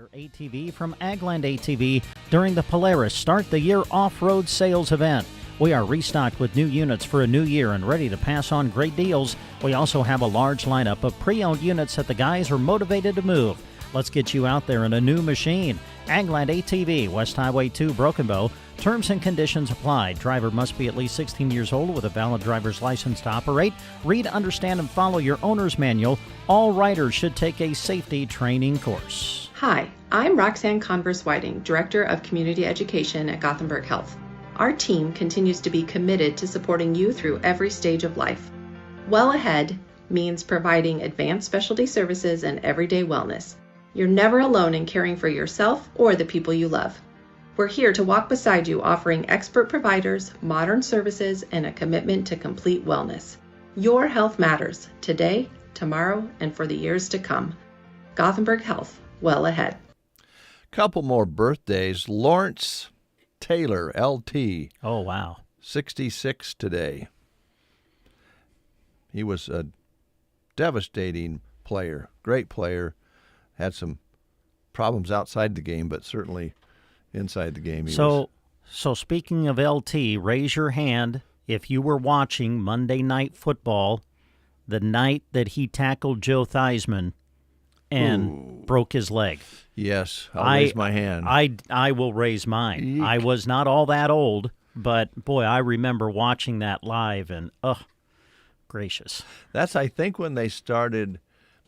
[SPEAKER 2] ATV from Agland ATV during the Polaris Start the Year Off-Road Sales event. We are restocked with new units for a new year and ready to pass on great deals. We also have a large lineup of pre-owned units that the guys are motivated to move. Let's get you out there in a new machine. Agland ATV, West Highway 2, Broken Bow. Terms and conditions apply. Driver must be at least 16 years old with a valid driver's license to operate. Read, understand, and follow your owner's manual. All riders should take a safety training course.
[SPEAKER 4] Hi, I'm Roxanne Converse-Whiting, Director of Community Education at Gothenburg Health. Our team continues to be committed to supporting you through every stage of life. Well Ahead means providing advanced specialty services and everyday wellness. You're never alone in caring for yourself or the people you love. We're here to walk beside you, offering expert providers, modern services, and a commitment to complete wellness. Your health matters today, tomorrow, and for the years to come. Gothenburg Health, well ahead.
[SPEAKER 1] Couple more birthdays. Lawrence Taylor, LT.
[SPEAKER 2] Oh, wow.
[SPEAKER 1] 66 today. He was a devastating player, great player. Had some problems outside the game, but certainly inside the game.
[SPEAKER 2] So speaking of LT, raise your hand if you were watching Monday Night Football the night that he tackled Joe Theismann and broke his leg.
[SPEAKER 1] Yes, I'll raise my hand.
[SPEAKER 2] I will raise mine.
[SPEAKER 1] Eek.
[SPEAKER 2] I was not all that old, but boy, I remember watching that live and, gracious.
[SPEAKER 1] That's, I think, when they started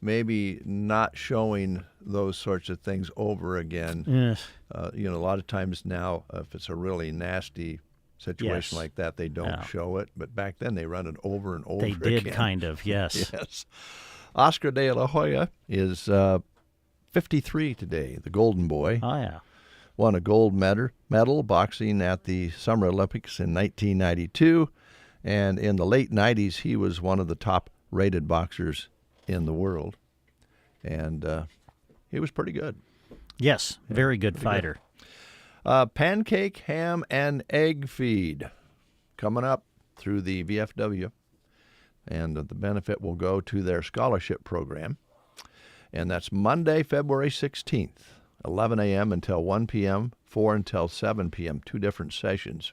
[SPEAKER 1] maybe not showing those sorts of things over again.
[SPEAKER 2] Yes.
[SPEAKER 1] A lot of times now, if it's a really nasty situation like that, they don't show it. But back then, they run it over and over again.
[SPEAKER 2] They did kind of, yes.
[SPEAKER 1] Yes. Oscar De La Hoya is 53 today, the Golden Boy.
[SPEAKER 2] Oh, yeah.
[SPEAKER 1] Won a gold medal boxing at the Summer Olympics in 1992. And in the late 90s, he was one of the top-rated boxers in the world. And he was pretty good.
[SPEAKER 2] Yes, very good fighter.
[SPEAKER 1] Pancake, ham, and egg feed coming up through the VFW. And the benefit will go to their scholarship program. And that's Monday, February 16th, 11 a.m. until 1 p.m., 4 until 7 p.m., 2 different sessions.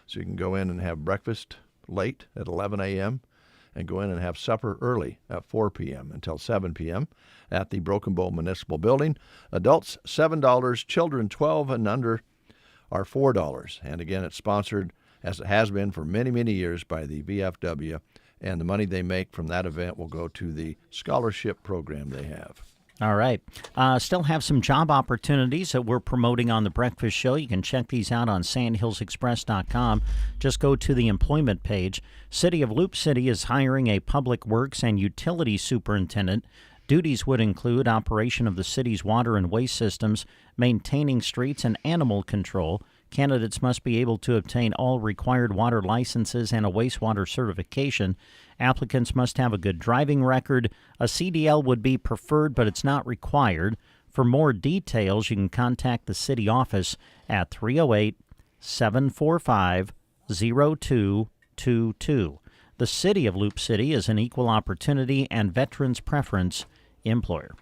[SPEAKER 1] So you can go in and have breakfast late at 11 a.m. and go in and have supper early at 4 p.m. until 7 p.m. at the Broken Bow Municipal Building. Adults, $7. Children, 12 and under, are $4. And again, it's sponsored, as it has been for many, many years, by the VFW. And the money they make from that event will go to the scholarship program they have.
[SPEAKER 2] All right. Still have some job opportunities that we're promoting on The Breakfast Show. You can check these out on sandhillsexpress.com. Just go to the employment page. City of Loop City is hiring a public works and utility superintendent. Duties would include operation of the city's water and waste systems, maintaining streets, and animal control. Candidates must be able to obtain all required water licenses and a wastewater certification. Applicants must have a good driving record. A CDL would be preferred, but it's not required. For more details, you can contact the city office at 308-745-0222. The City of Loop City is an equal opportunity and veterans preference employer.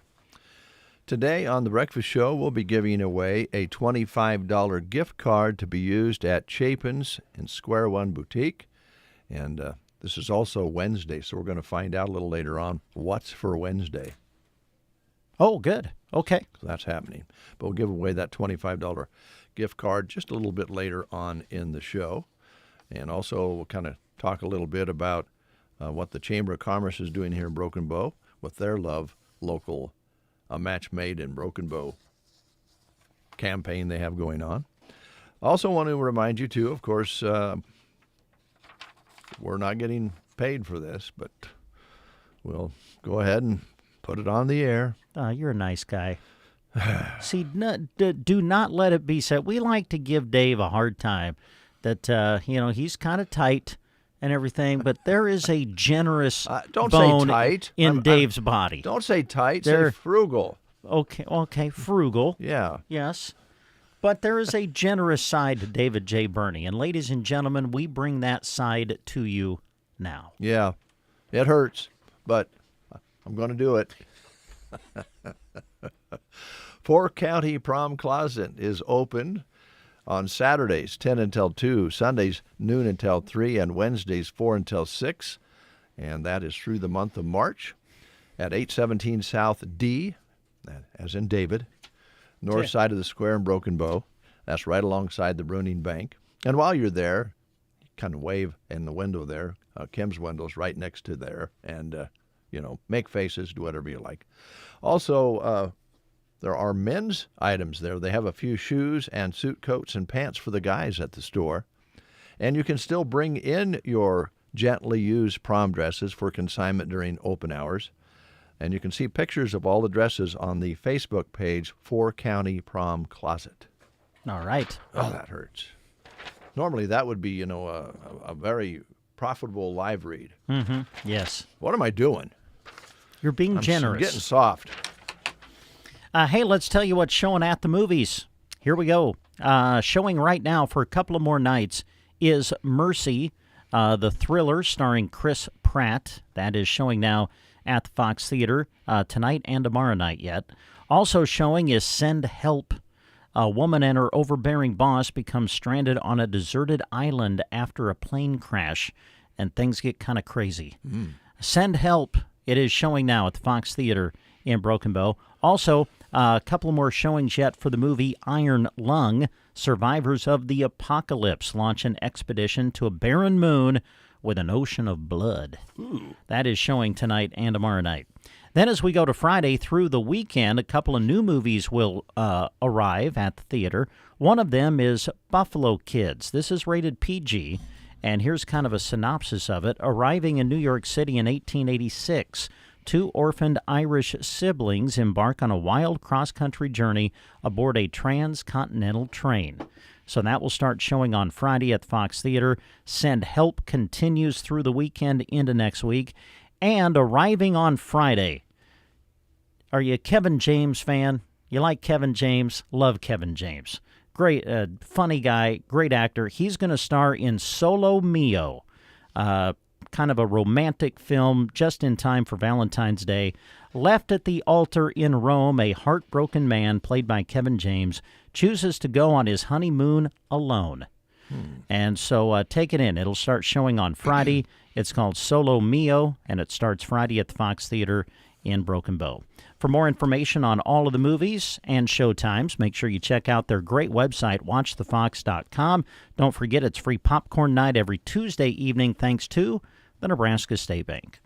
[SPEAKER 1] Today on The Breakfast Show, we'll be giving away a $25 gift card to be used at Chapin's in Square One Boutique. And this is also Wednesday, so we're going to find out a little later on what's for Wednesday.
[SPEAKER 2] Oh, good. Okay.
[SPEAKER 1] So that's happening. But we'll give away that $25 gift card just a little bit later on in the show. And also we'll kind of talk a little bit about what the Chamber of Commerce is doing here in Broken Bow with their Love Local, a Match Made in Broken Bow campaign they have going on. Also want to remind you, too, of course, we're not getting paid for this, but we'll go ahead and put it on the air.
[SPEAKER 2] You're a nice guy. See, do not let it be said. We like to give Dave a hard time that, he's kind of tight and everything, but there is a generous
[SPEAKER 1] don't
[SPEAKER 2] bone
[SPEAKER 1] say tight.
[SPEAKER 2] in Dave's body.
[SPEAKER 1] Don't say tight, say frugal.
[SPEAKER 2] Okay, frugal.
[SPEAKER 1] Yeah.
[SPEAKER 2] Yes. But there is a generous side to David J. Burney, and ladies and gentlemen, we bring that side to you now.
[SPEAKER 1] Yeah, it hurts, but I'm going to do it. 4-County Prom Closet is open on Saturdays, 10 until 2, Sundays, noon until 3, and Wednesdays, 4 until 6. And that is through the month of March at 817 South D, as in David, north side of the square in Broken Bow. That's right alongside the Bruning Bank. And while you're there, kind of wave in the window there. Kim's window's right next to there. And, make faces, do whatever you like. Also, there are men's items there. They have a few shoes and suit coats and pants for the guys at the store. And you can still bring in your gently used prom dresses for consignment during open hours. And you can see pictures of all the dresses on the Facebook page, 4-County Prom Closet.
[SPEAKER 2] All right.
[SPEAKER 1] Oh, that hurts. Normally that would be, a very profitable live read.
[SPEAKER 2] Mm-hmm. Yes.
[SPEAKER 1] What am I doing?
[SPEAKER 2] You're being generous.
[SPEAKER 1] I'm getting soft.
[SPEAKER 2] Hey, let's tell you what's showing at the movies. Here we go. Showing right now for a couple of more nights is Mercy, the thriller starring Chris Pratt. That is showing now at the Fox Theater tonight and tomorrow night yet. Also showing is Send Help. A woman and her overbearing boss become stranded on a deserted island after a plane crash, and things get kind of crazy. Send Help. It is showing now at the Fox Theater in Broken Bow. Also, a couple more showings yet for the movie Iron Lung. Survivors of the apocalypse launch an expedition to a barren moon with an ocean of blood.
[SPEAKER 1] Ooh.
[SPEAKER 2] That is showing tonight and tomorrow night. Then as we go to Friday through the weekend, a couple of new movies will arrive at the theater. One of them is Buffalo Kids. This is rated PG, and here's kind of a synopsis of it. Arriving in New York City in 1886, two orphaned Irish siblings embark on a wild cross-country journey aboard a transcontinental train. So that will start showing on Friday at the Fox Theater. Send Help continues through the weekend into next week. And arriving on Friday, are you a Kevin James fan? You like Kevin James? Love Kevin James. Great, funny guy, great actor. He's going to star in Solo Mio, kind of a romantic film just in time for Valentine's Day. Left at the altar in Rome, a heartbroken man, played by Kevin James, chooses to go on his honeymoon alone. And so take it in. It'll start showing on Friday. It's called Solo Mio, and it starts Friday at the Fox Theater in Broken Bow. For more information on all of the movies and showtimes, make sure you check out their great website, watchthefox.com. Don't forget it's free popcorn night every Tuesday evening thanks to the Nebraska State Bank.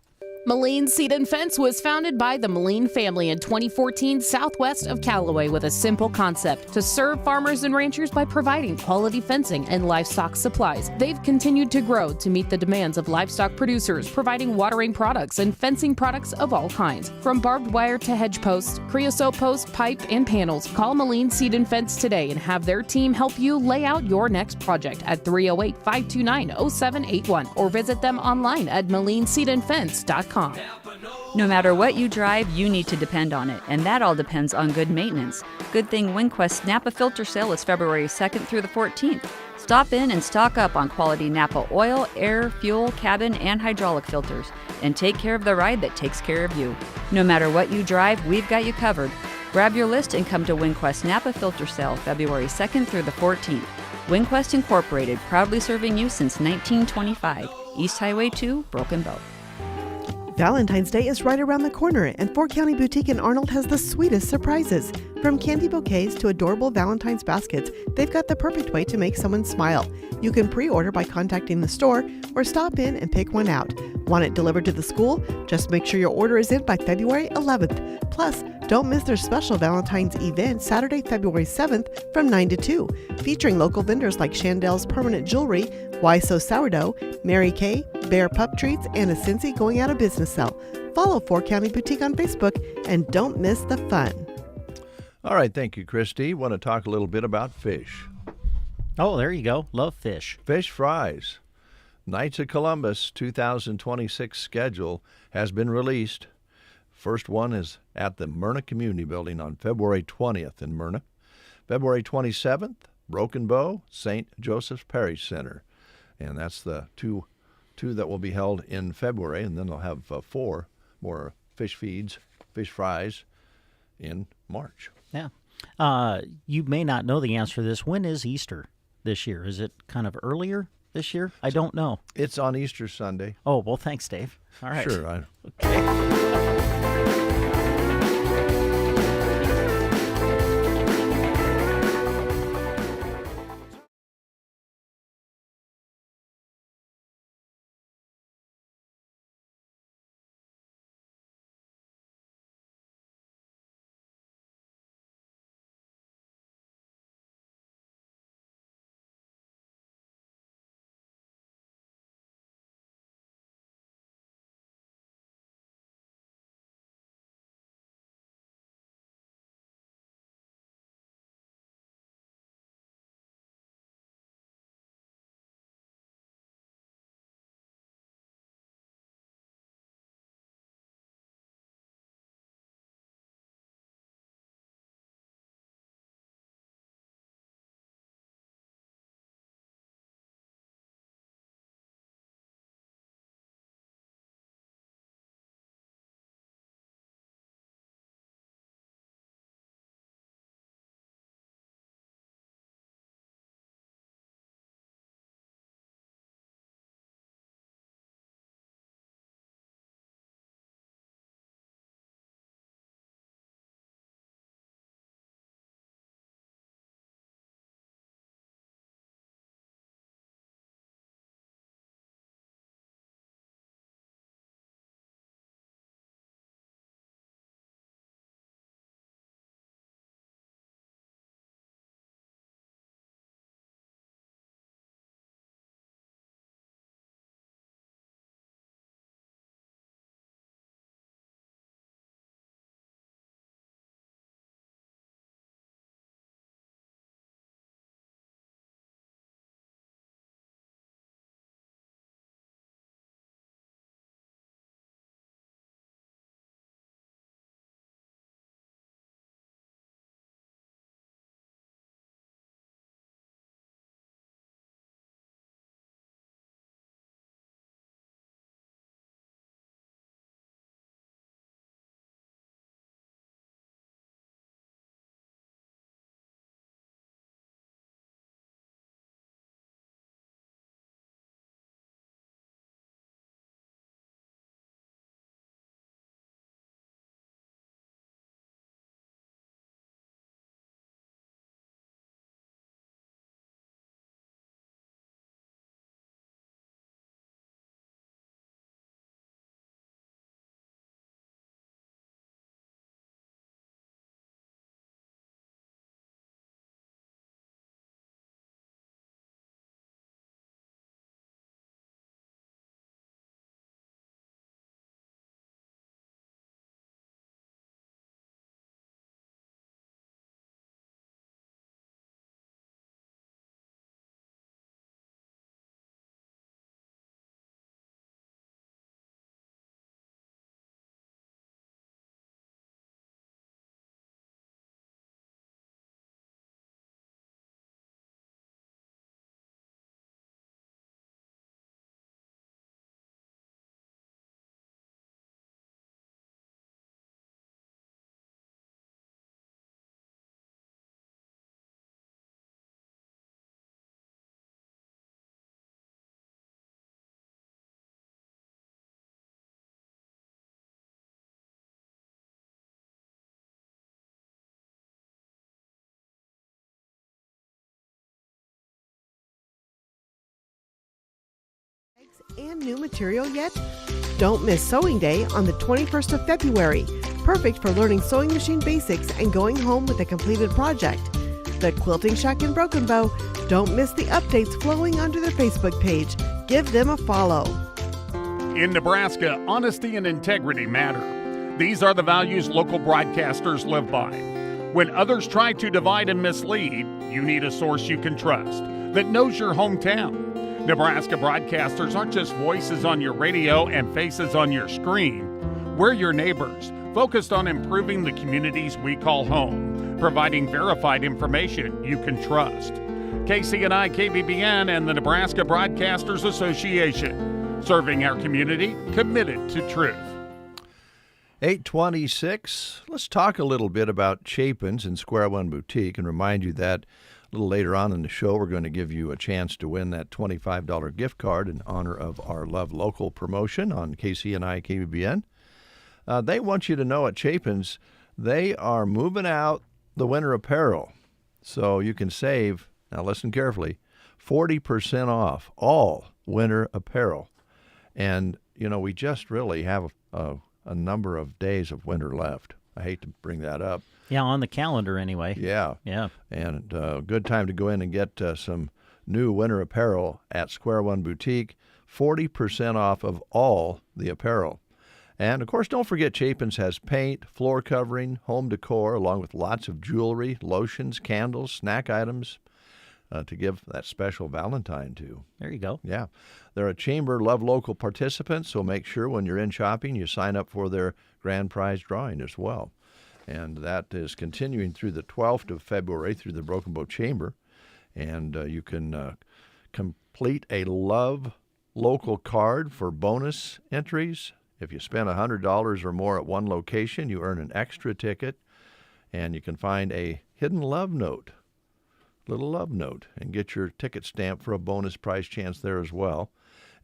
[SPEAKER 6] Moline Seed and Fence was founded by the Moline family in 2014 southwest of Callaway with a simple concept: to serve farmers and ranchers by providing quality fencing and livestock supplies. They've continued to grow to meet the demands of livestock producers, providing watering products and fencing products of all kinds. From barbed wire to hedge posts, creosote posts, pipe, and panels, call Moline Seed and Fence today and have their team help you lay out your next project at 308-529-0781 or visit them online at molineseedandfence.com.
[SPEAKER 7] No matter what you drive, you need to depend on it, and that all depends on good maintenance. Good thing WinQuest Napa Filter Sale is February 2nd through the 14th. Stop in and stock up on quality Napa oil, air, fuel, cabin, and hydraulic filters, and take care of the ride that takes care of you. No matter what you drive, we've got you covered. Grab your list and come to WinQuest Napa Filter Sale February 2nd through the 14th. WinQuest Incorporated, proudly serving you since 1925. East Highway 2, Broken Bow.
[SPEAKER 23] Valentine's Day is right around the corner, and 4-County Boutique in Arnold has the sweetest surprises. From candy bouquets to adorable Valentine's baskets, they've got the perfect way to make someone smile. You can pre-order by contacting the store or stop in and pick one out. Want it delivered to the school? Just make sure your order is in by February 11th. Plus, don't miss their special Valentine's event Saturday, February 7th from 9 to 2, featuring local vendors like Chandel's Permanent Jewelry, Why So Sourdough, Mary Kay, Bear Pup Treats, and a Cincy going out of business sale. Follow 4-County Boutique on Facebook and don't miss the fun.
[SPEAKER 1] All right, thank you, Christy. Want to talk a little bit about fish.
[SPEAKER 2] Oh, there you go. Love fish.
[SPEAKER 1] Fish fries. Knights of Columbus 2026 schedule has been released. First one is at the Myrna Community Building on February 20th in Myrna. February 27th, Broken Bow, St. Joseph's Parish Center. And that's the two that will be held in February, and then they'll have 4 more fish feeds, fish fries in March.
[SPEAKER 2] Yeah. You may not know the answer to this. When is Easter this year? Is it kind of earlier this year? I don't know.
[SPEAKER 1] It's on Easter Sunday.
[SPEAKER 2] Oh, well, thanks, Dave. All right.
[SPEAKER 1] Sure.
[SPEAKER 2] Okay.
[SPEAKER 23] And new material yet? Don't miss Sewing Day on the 21st of February. Perfect for learning sewing machine basics and going home with a completed project. The Quilting Shack in Broken Bow. Don't miss the updates flowing onto their Facebook page. Give them a follow.
[SPEAKER 9] In Nebraska, honesty and integrity matter. These are the values local broadcasters live by. When others try to divide and mislead, you need a source you can trust that knows your hometown. Nebraska broadcasters aren't just voices on your radio and faces on your screen. We're your neighbors, focused on improving the communities we call home, providing verified information you can trust. KCNI, KBBN, and the Nebraska Broadcasters Association, serving our community, committed to truth.
[SPEAKER 1] 8:26. Let's talk a little bit about Chapin's and Square One Boutique and remind you that a little later on in the show, we're going to give you a chance to win that $25 gift card in honor of our Love Local promotion on KCNI KBBN. They want you to know at Chapin's, they are moving out the winter apparel. So you can save, now listen carefully, 40% off all winter apparel. And, you know, we just really have a number of days of winter left. I hate to bring that up.
[SPEAKER 2] Yeah, on the calendar anyway.
[SPEAKER 1] Yeah.
[SPEAKER 2] Yeah.
[SPEAKER 1] And good time to go in and get some new winter apparel at Square One Boutique. 40% off of all the apparel. And, of course, don't forget Chapin's has paint, floor covering, home decor, along with lots of jewelry, lotions, candles, snack items to give that special Valentine to.
[SPEAKER 2] There you go.
[SPEAKER 1] Yeah. They're a Chamber Love Local participant, so make sure when you're in shopping you sign up for their grand prize drawing as well. And that is continuing through the 12th of February through the Broken Bow Chamber. And you can complete a Love Local card for bonus entries. If you spend $100 or more at one location, you earn an extra ticket, and you can find a hidden love note, little love note, and get your ticket stamped for a bonus prize chance there as well.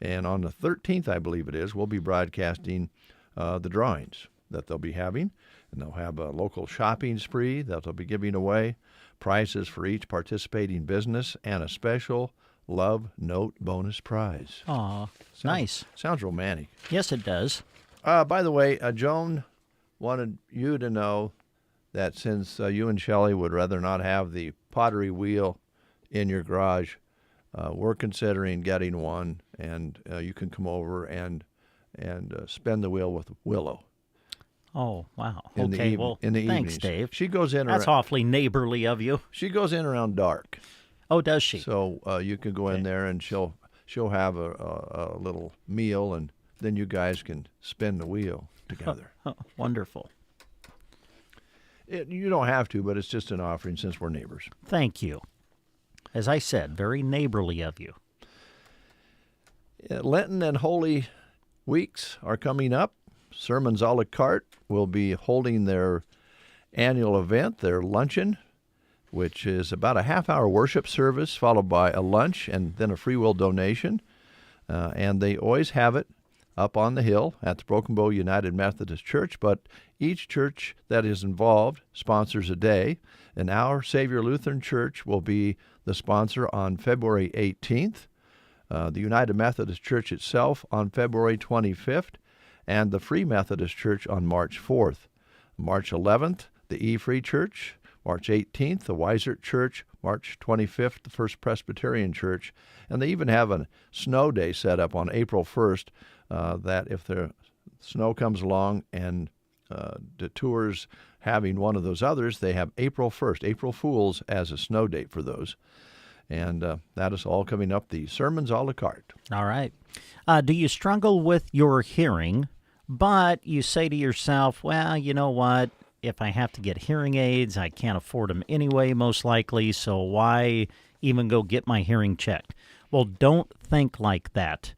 [SPEAKER 1] And on the 13th, I believe it is, we'll be broadcasting the drawings that they'll be having, and they'll have a local shopping spree that they'll be giving away, prizes for each participating business, and a special Love Note bonus prize.
[SPEAKER 2] Aw, nice.
[SPEAKER 1] Sounds romantic.
[SPEAKER 2] Yes, it does.
[SPEAKER 1] By the way, Joan wanted you to know that since you and Shelley would rather not have the pottery wheel in your garage, we're considering getting one, and you can come over and spin the wheel with Willow.
[SPEAKER 2] Oh, wow.
[SPEAKER 1] In
[SPEAKER 2] Okay,
[SPEAKER 1] the
[SPEAKER 2] well,
[SPEAKER 1] in the
[SPEAKER 2] thanks,
[SPEAKER 1] evenings.
[SPEAKER 2] Dave.
[SPEAKER 1] She goes in.
[SPEAKER 2] That's awfully neighborly of you.
[SPEAKER 1] She goes in around dark.
[SPEAKER 2] Oh, does she?
[SPEAKER 1] So you can go in there, and she'll have a little meal, and then you guys can spin the wheel together.
[SPEAKER 2] Oh, wonderful.
[SPEAKER 1] You don't have to, but it's just an offering since we're neighbors.
[SPEAKER 2] Thank you. As I said, very neighborly of you.
[SPEAKER 1] Lenten and Holy Weeks are coming up. Sermons a la carte will be holding their annual event, their luncheon, which is about a half-hour worship service followed by a lunch and then a free will donation. And they always have it up on the hill at the Broken Bow United Methodist Church, but each church that is involved sponsors a day, and our Savior Lutheran Church will be the sponsor on February 18th, the United Methodist Church itself on February 25th, and the Free Methodist Church on March 4th. March 11th, the E-Free Church. March 18th, the Weisert Church. March 25th, the First Presbyterian Church. And they even have a snow day set up on April 1st that if the snow comes along and detours having one of those others, they have April 1st, April Fools, as a snow date for those. And that is all coming up, the sermons a la carte.
[SPEAKER 2] All right. Do you struggle with your hearing, but you say to yourself, well, you know what? If I have to get hearing aids, I can't afford them anyway, most likely, so why even go get my hearing checked? Well, don't think like that.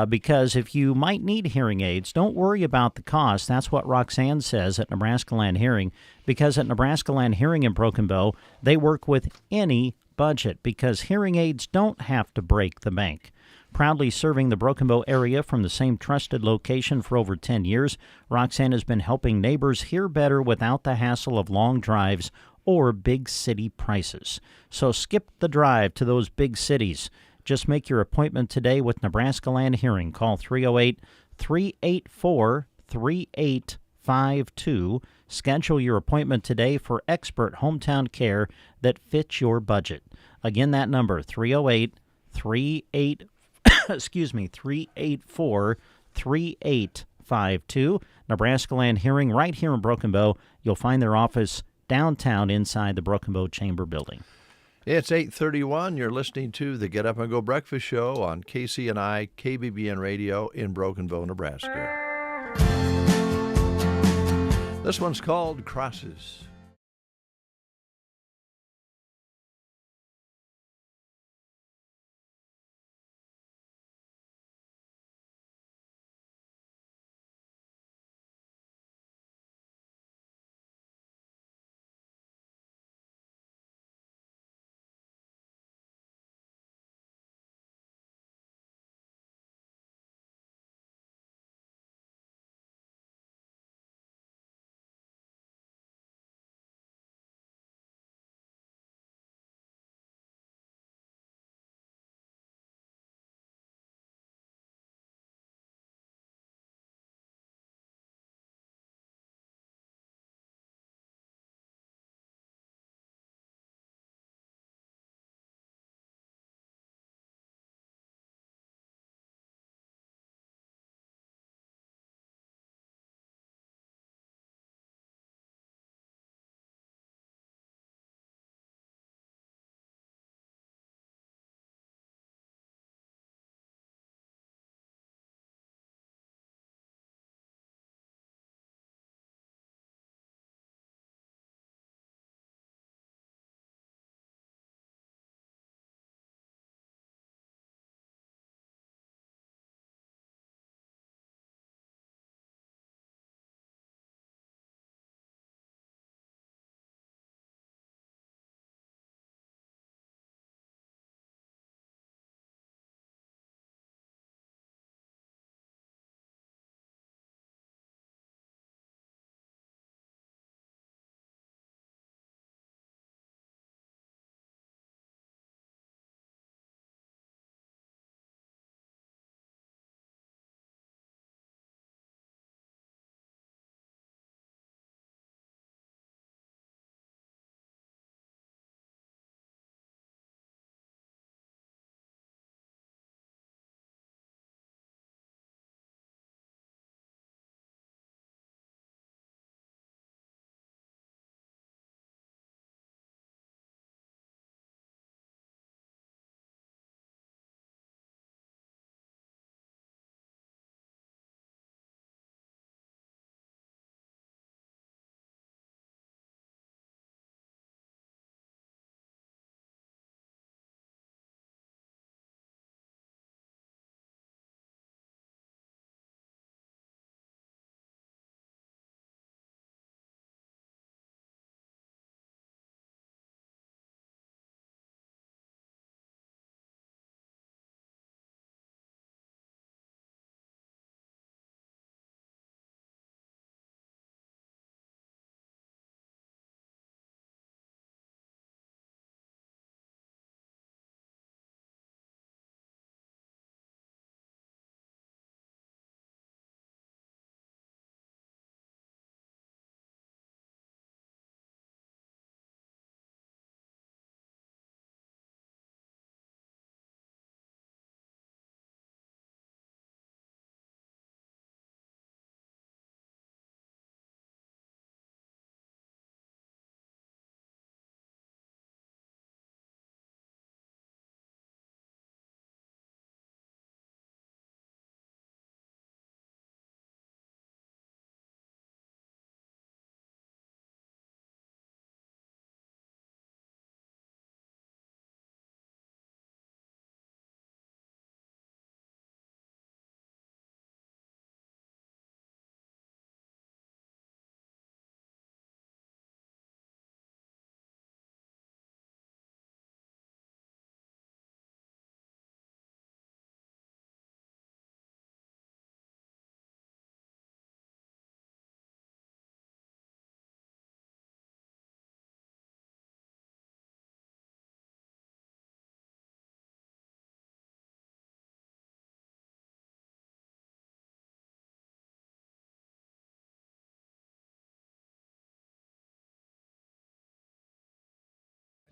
[SPEAKER 2] Because if you might need hearing aids, don't worry about the cost. That's what Roxanne says at Nebraska Land Hearing, because at Nebraska Land Hearing in Broken Bow, they work with any budget because hearing aids don't have to break the bank. Proudly serving the Broken Bow area from the same trusted location for over 10 years, Roxanne has been helping neighbors hear better without the hassle of long drives or big city prices. So skip the drive to those big cities. Just make your appointment today with Nebraska Land Hearing. Call 308-384-3852. Schedule your appointment today for expert hometown care that fits your budget. Again, that number, 384-3852. Nebraska Land Hearing right here in Broken Bow. You'll find their office downtown inside the Broken Bow Chamber building.
[SPEAKER 1] It's 8:31. You're listening to the Get Up and Go Breakfast Show on KCNI KBBN Radio in Broken Bow, Nebraska. This one's called Crosses.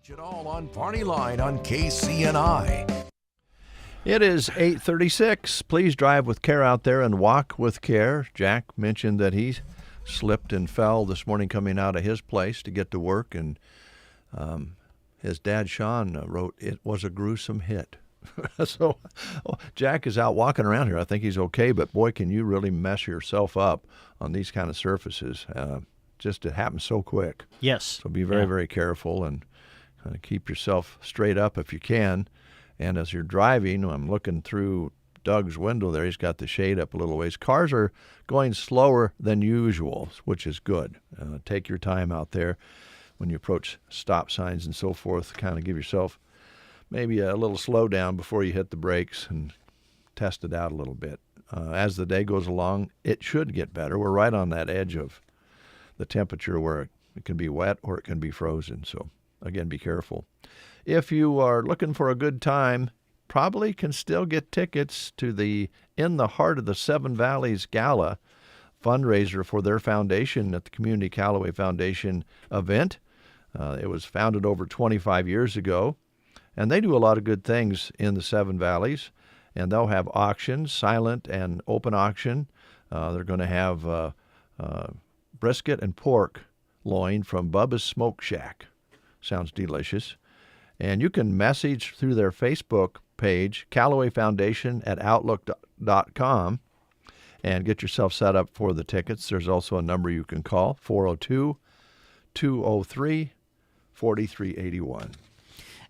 [SPEAKER 13] Watch it all on Party Line on KCNI.
[SPEAKER 1] It is 8:36. Please drive with care out there and walk with care. Jack mentioned that he slipped and fell this morning coming out of his place to get to work, and his dad, Sean, wrote, "It was a gruesome hit." So Jack is out walking around here. I think he's okay, but boy, can you really mess yourself up on these kind of surfaces. Just it happens so quick.
[SPEAKER 2] Yes.
[SPEAKER 1] So be very, very careful and kind of keep yourself straight up if you can. And as you're driving, I'm looking through Doug's window there. He's got the shade up a little ways. Cars are going slower than usual, which is good. Take your time out there when you approach stop signs and so forth. Kind of give yourself maybe a little slowdown before you hit the brakes and test it out a little bit. As the day goes along, it should get better. We're right on that edge of the temperature where it can be wet or it can be frozen. So, again, be careful. If you are looking for a good time, probably can still get tickets to the In the Heart of the Seven Valleys Gala fundraiser for their foundation at the Community Callaway Foundation event. It was founded over 25 years ago. And they do a lot of good things in the Seven Valleys, and they'll have auctions, silent and open auction. They're going to have brisket and pork loin from Bubba's Smoke Shack. Sounds delicious. And you can message through their Facebook page, Callaway Foundation at Outlook.com, and get yourself set up for the tickets. There's also a number you can call, 402-203-4381.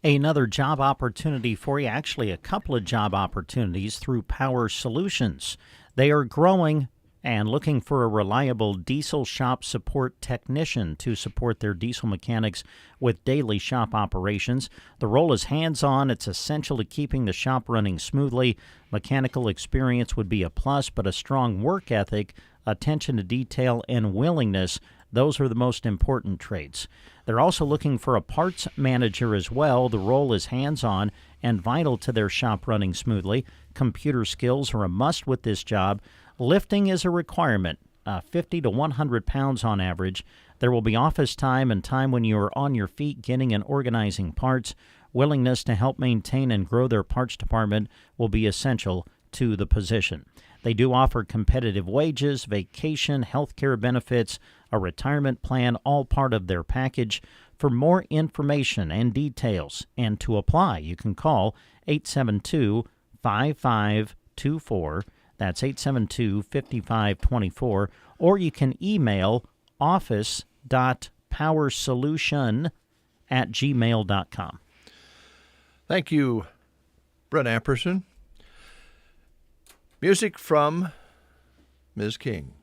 [SPEAKER 2] Another job opportunity for you, actually a couple of job opportunities through Power Solutions. They are growing and looking for a reliable diesel shop support technician to support their diesel mechanics with daily shop operations. The role is hands-on. It's essential to keeping the shop running smoothly. Mechanical experience would be a plus, but a strong work ethic, attention to detail, and willingness, those are the most important traits. They're also looking for a parts manager as well. The role is hands-on and vital to their shop running smoothly. Computer skills are a must with this job. Lifting is a requirement, 50 to 100 pounds on average. There will be office time and time when you are on your feet getting and organizing parts. Willingness to help maintain and grow their parts department will be essential to the position. They do offer competitive wages, vacation, health care benefits, a retirement plan, all part of their package. For more information and details and to apply, you can call 872-5524. That's 872-5524. Or you can email office.powersolution@gmail.com.
[SPEAKER 1] Thank you, Brett Amperson. Music from Ms. King.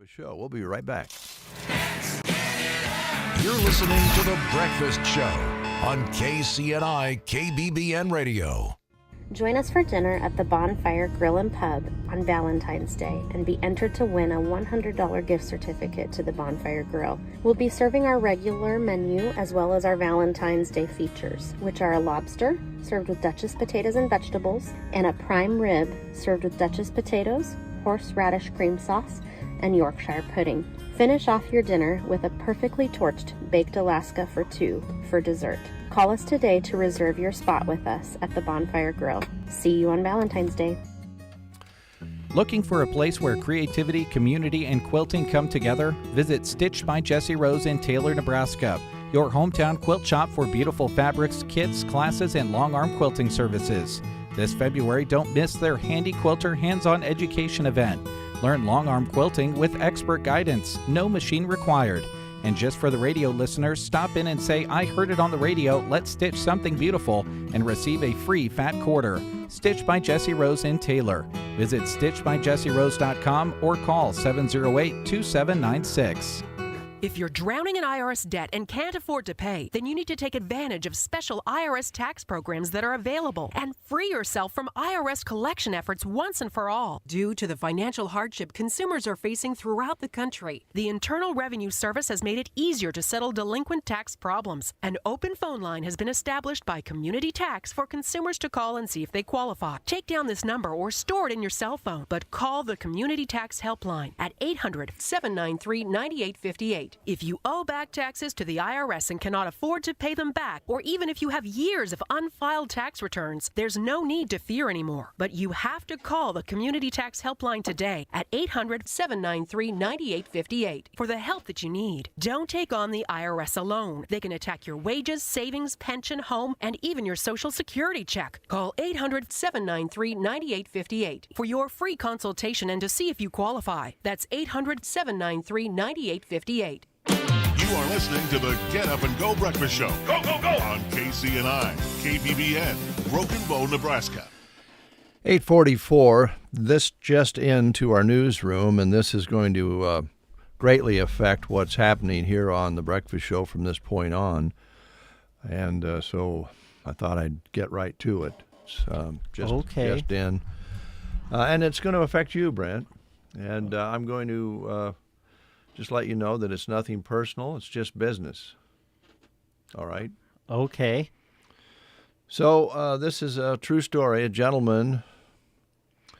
[SPEAKER 1] Breakfast Show. We'll be right back.
[SPEAKER 13] You're listening to The Breakfast Show on KCNI KBBN Radio.
[SPEAKER 21] Join us for dinner at the Bonfire Grill and Pub on Valentine's Day and be entered to win a $100 gift certificate to the Bonfire Grill. We'll be serving our regular menu as well as our Valentine's Day features, which are a lobster served with Duchess potatoes and vegetables, and a prime rib served with Duchess potatoes, horseradish cream sauce, and Yorkshire pudding. Finish off your dinner with a perfectly torched baked Alaska for two for dessert. Call us today to reserve your spot with us at the Bonfire Grill. See you on Valentine's Day.
[SPEAKER 5] Looking for a place where creativity, community, and quilting come together? Visit Stitch by Jessie Rose in Taylor, Nebraska, your hometown quilt shop for beautiful fabrics, kits, classes, and long-arm quilting services. This February, don't miss their Handy Quilter hands-on education event. Learn long-arm quilting with expert guidance, no machine required. And just for the radio listeners, stop in and say, I heard it on the radio, let's stitch something beautiful, and receive a free fat quarter. Stitch by Jessie Rose in Taylor. Visit stitchbyjessierose.com or call 708-2796.
[SPEAKER 10] If you're drowning in IRS debt and can't afford to pay, then you need to take advantage of special IRS tax programs that are available and free yourself from IRS collection efforts once and for all. Due to the financial hardship consumers are facing throughout the country, the Internal Revenue Service has made it easier to settle delinquent tax problems. An open phone line has been established by Community Tax for consumers to call and see if they qualify. Take down this number or store it in your cell phone, but call the Community Tax Helpline at 800-793-9858. If you owe back taxes to the IRS and cannot afford to pay them back, or even if you have years of unfiled tax returns, there's no need to fear anymore. But you have to call the Community Tax Helpline today at 800-793-9858 for the help that you need. Don't take on the IRS alone. They can attack your wages, savings, pension, home, and even your Social Security check. Call 800-793-9858 for your free consultation and to see if you qualify. That's 800-793-9858.
[SPEAKER 13] You are listening to the Get Up and Go Breakfast Show. Go, go, go! On KCNI, KBBN, Broken Bow, Nebraska.
[SPEAKER 1] 8:44. This just into our newsroom, and this is going to greatly affect what's happening here on the Breakfast Show from this point on. And so I thought I'd get right to it. It's just in. And it's going to affect you, Brent. And I'm going to just let you know that it's nothing personal. It's just business. All right?
[SPEAKER 2] Okay.
[SPEAKER 1] So this is a true story. A gentleman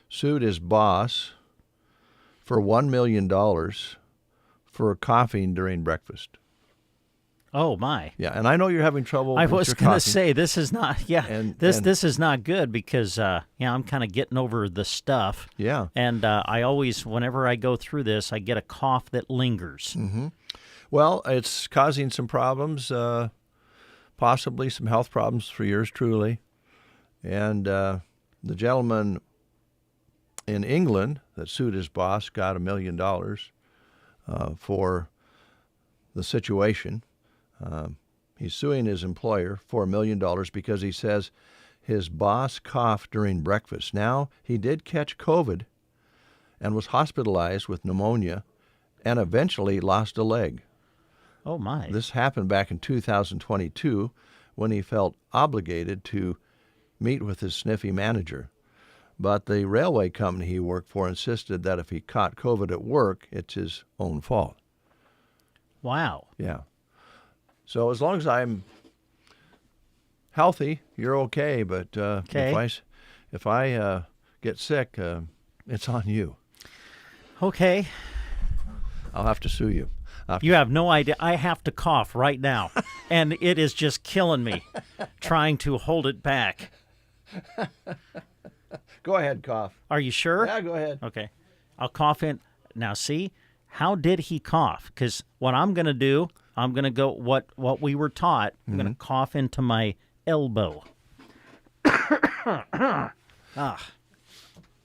[SPEAKER 1] sued his boss for $1 million for coughing during breakfast.
[SPEAKER 2] Oh, my.
[SPEAKER 1] Yeah, and I know you're having trouble
[SPEAKER 2] I
[SPEAKER 1] with
[SPEAKER 2] was
[SPEAKER 1] your
[SPEAKER 2] going to
[SPEAKER 1] coughing.
[SPEAKER 2] say, this is not, this is not good because, I'm kind of getting over the stuff.
[SPEAKER 1] Yeah.
[SPEAKER 2] And I always, whenever I go through this, I get a cough that lingers.
[SPEAKER 1] Mm-hmm. Well, it's causing some problems, possibly some health problems for yours truly. And the gentleman in England that sued his boss got $1 million for the situation. He's suing his employer for $1 million because he says his boss coughed during breakfast. Now, he did catch COVID and was hospitalized with pneumonia and eventually lost a leg.
[SPEAKER 2] Oh, my.
[SPEAKER 1] This happened back in 2022 when he felt obligated to meet with his sniffy manager. But the railway company he worked for insisted that if he caught COVID at work, it's his own fault.
[SPEAKER 2] Wow.
[SPEAKER 1] Yeah. So as long as I'm healthy, you're okay. But if I get sick, it's on you.
[SPEAKER 2] Okay.
[SPEAKER 1] I'll have to sue you.
[SPEAKER 2] You have no idea. I have to cough right now, and it is just killing me, trying to hold it back.
[SPEAKER 1] Go ahead, cough.
[SPEAKER 2] Are you sure?
[SPEAKER 1] Yeah, go ahead.
[SPEAKER 2] Okay. I'll cough in. Now, see, how did he cough? Because what I'm going to do, I'm going to go what we were taught. I'm going to cough into my elbow.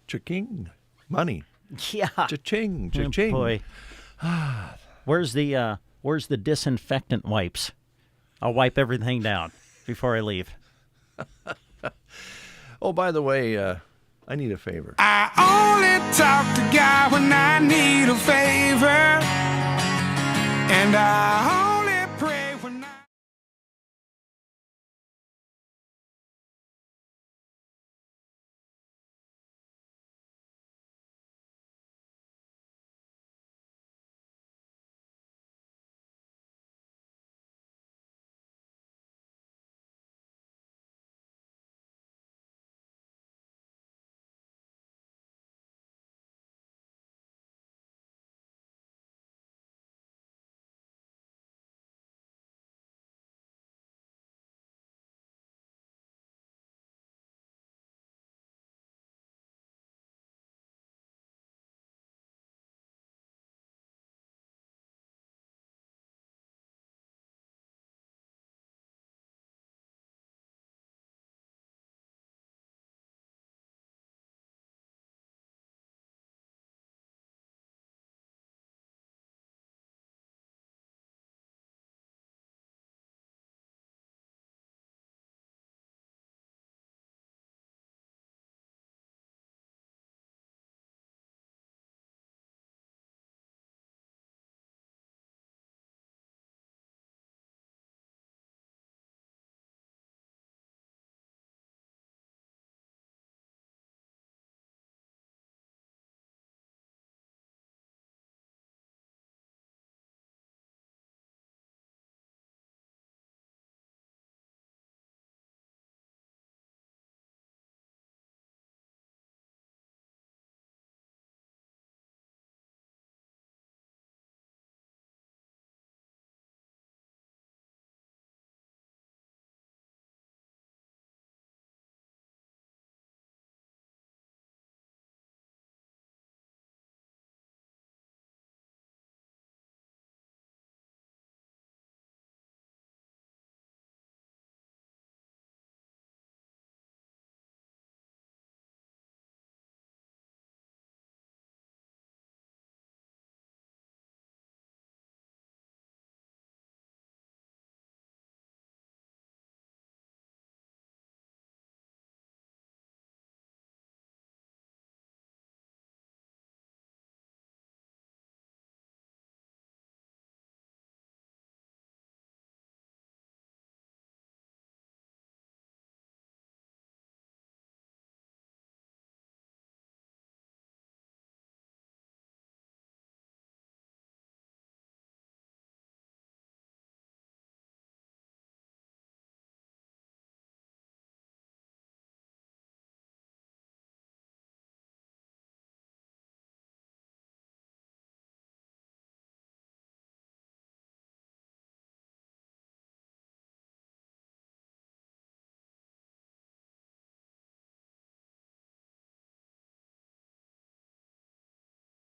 [SPEAKER 1] Cha-ching. Money.
[SPEAKER 2] Yeah.
[SPEAKER 1] Cha-ching. Cha-ching.
[SPEAKER 2] Oh, boy. Where's the disinfectant wipes? I'll wipe everything down before I leave.
[SPEAKER 1] Oh, by the way, I need a favor.
[SPEAKER 11] I only talk to God when I need a favor, and I only pray when I...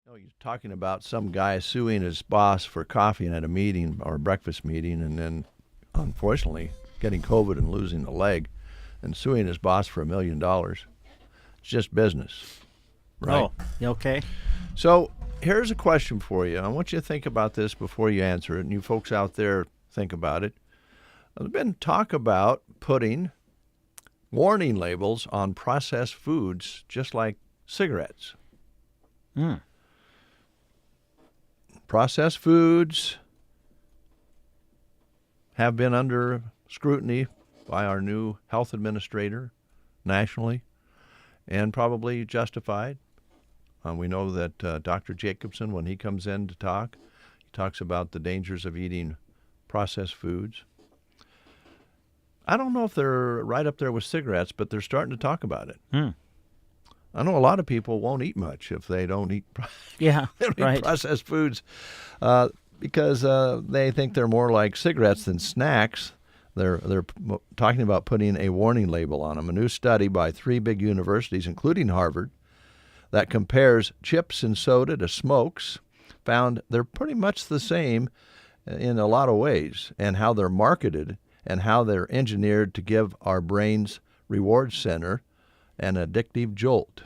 [SPEAKER 1] No, he's talking about some guy suing his boss for coughing at a meeting or a breakfast meeting, and then, unfortunately, getting COVID and losing a leg, and suing his boss for $1 million. It's just business, right?
[SPEAKER 2] Oh, okay.
[SPEAKER 1] So here's a question for you. I want you to think about this before you answer it, and you folks out there think about it. There's been talk about putting warning labels on processed foods, just like cigarettes. Processed foods have been under scrutiny by our new health administrator nationally, and probably justified. We know that Dr. Jacobson, when he comes in to talk, he talks about the dangers of eating processed foods. I don't know if they're right up there with cigarettes, but they're starting to talk about it. I know a lot of people won't eat much if they don't eat, processed foods because they think they're more like cigarettes than snacks. They're talking about putting a warning label on them. A new study by 3 big universities, including Harvard, that compares chips and soda to smokes, found they're pretty much the same in a lot of ways, and how they're marketed and how they're engineered to give our brain's reward center an addictive jolt.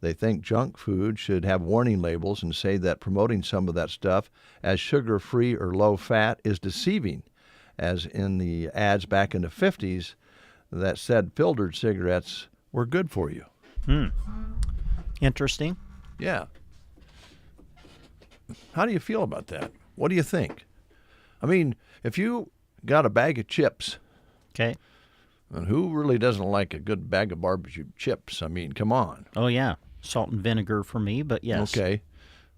[SPEAKER 1] They think junk food should have warning labels and say that promoting some of that stuff as sugar-free or low-fat is deceiving, as in the ads back in the 50s that said filtered cigarettes were good for you.
[SPEAKER 2] Interesting.
[SPEAKER 1] Yeah. How do you feel about that? What do you think? I mean, if you got a bag of chips,
[SPEAKER 2] okay,
[SPEAKER 1] and who really doesn't like a good bag of barbecue chips? I mean, come on.
[SPEAKER 2] Oh yeah, salt and vinegar for me, but yes.
[SPEAKER 1] Okay.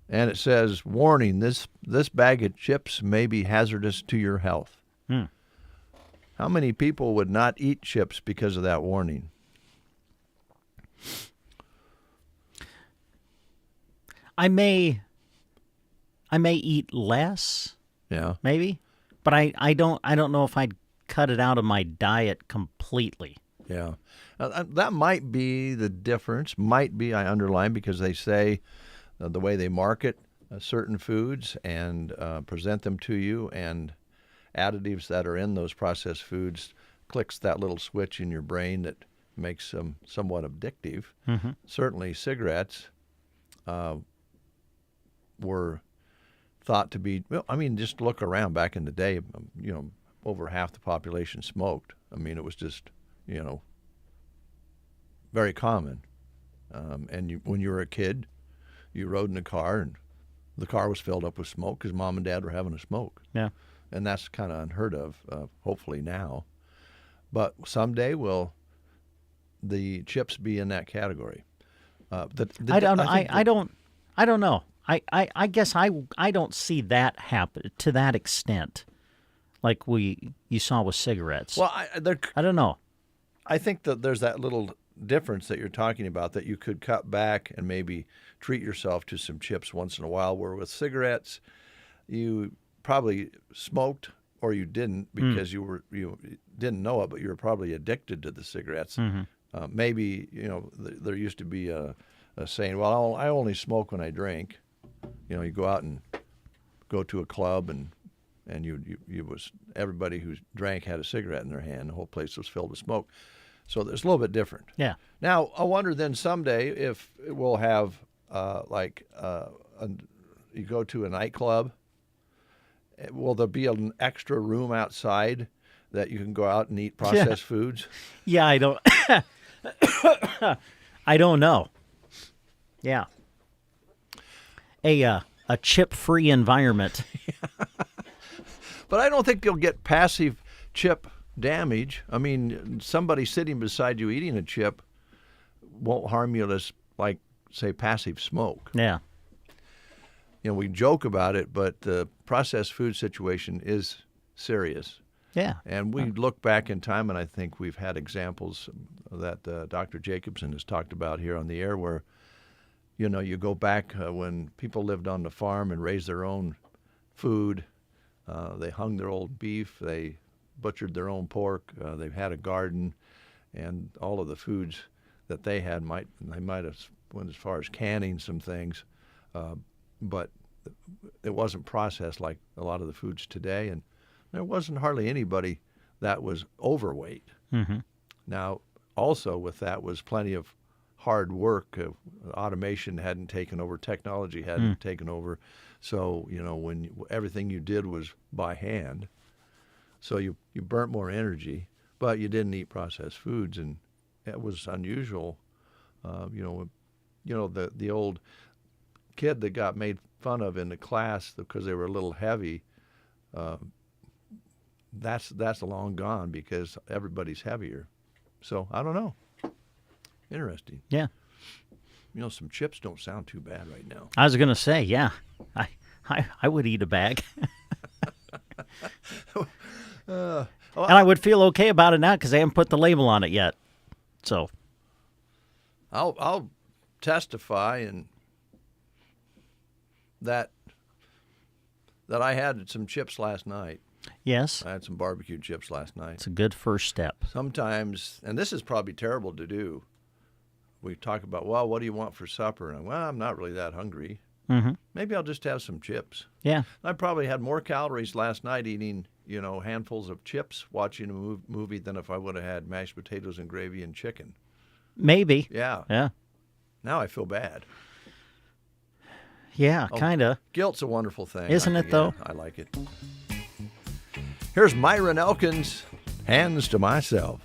[SPEAKER 1] And it says, warning, this bag of chips may be hazardous to your health. How many people would not eat chips because of that warning?
[SPEAKER 2] I may eat less.
[SPEAKER 1] Yeah.
[SPEAKER 2] Maybe. But I don't know if I'd cut it out of my diet completely.
[SPEAKER 1] Yeah. That might be the difference. Might be, I underline, because they say the way they market certain foods and present them to you, and additives that are in those processed foods clicks that little switch in your brain that makes them somewhat addictive.
[SPEAKER 2] Mm-hmm.
[SPEAKER 1] Certainly cigarettes were thought to be, well, I mean, just look around back in the day, over half the population smoked. I mean, it was just, very common. And when you were a kid, you rode in a car and the car was filled up with smoke because mom and dad were having a smoke.
[SPEAKER 2] Yeah.
[SPEAKER 1] And that's kind of unheard of, hopefully now. But someday will the chips be in that category?
[SPEAKER 2] I don't know. I guess I don't see that happen to that extent, like you saw with cigarettes.
[SPEAKER 1] Well,
[SPEAKER 2] I don't know.
[SPEAKER 1] I think that there's that little difference that you're talking about, that you could cut back and maybe treat yourself to some chips once in a while, where with cigarettes you probably smoked or you didn't because you didn't know it, but you were probably addicted to the cigarettes.
[SPEAKER 2] Mm-hmm.
[SPEAKER 1] Maybe there used to be a saying, well, I only smoke when I drink. You go out and go to a club and you was everybody who drank had a cigarette in their hand. The whole place was filled with smoke. So it's a little bit different.
[SPEAKER 2] Yeah.
[SPEAKER 1] Now I wonder then someday if we'll have you go to a nightclub. Will there be an extra room outside that you can go out and eat processed foods?
[SPEAKER 2] Yeah, I don't. I don't know. Yeah. A chip-free environment.
[SPEAKER 1] But I don't think you'll get passive chip damage. I mean, somebody sitting beside you eating a chip won't harm you as, like, say, passive smoke.
[SPEAKER 2] Yeah.
[SPEAKER 1] We joke about it, but the processed food situation is serious.
[SPEAKER 2] Yeah.
[SPEAKER 1] And we look back in time, and I think we've had examples that Dr. Jacobson has talked about here on the air where, you go back when people lived on the farm and raised their own food. They hung their old beef. They butchered their own pork. They've had a garden, and all of the foods that they had they might have went as far as canning some things, but it wasn't processed like a lot of the foods today, and there wasn't hardly anybody that was overweight.
[SPEAKER 2] Mm-hmm.
[SPEAKER 1] Now, also with that was plenty of hard work. Automation hadn't taken over, technology hadn't taken over, so when everything you did was by hand, so you burnt more energy, but you didn't eat processed foods, and it was unusual. The old kid that got made fun of in the class because they were a little heavy, that's long gone because everybody's heavier. So I don't know. Interesting.
[SPEAKER 2] Yeah.
[SPEAKER 1] Some chips don't sound too bad right now.
[SPEAKER 2] I was going to say, yeah, I would eat a bag. And I would feel okay about it now because they haven't put the label on it yet. So
[SPEAKER 1] I'll testify and that I had some chips last night.
[SPEAKER 2] Yes.
[SPEAKER 1] I had some barbecue chips last night.
[SPEAKER 2] It's a good first step.
[SPEAKER 1] Sometimes, and this is probably terrible to do, we talk about, well, what do you want for supper? And I'm not really that hungry.
[SPEAKER 2] Mm-hmm.
[SPEAKER 1] Maybe I'll just have some chips.
[SPEAKER 2] Yeah.
[SPEAKER 1] I probably had more calories last night eating, handfuls of chips, watching a movie than if I would have had mashed potatoes and gravy and chicken.
[SPEAKER 2] Maybe.
[SPEAKER 1] Yeah.
[SPEAKER 2] Yeah.
[SPEAKER 1] Now I feel bad.
[SPEAKER 2] Yeah, kind of.
[SPEAKER 1] Guilt's a wonderful thing.
[SPEAKER 2] Isn't it, though?
[SPEAKER 1] I like it. Here's Myron Elkins, Hands to Myself.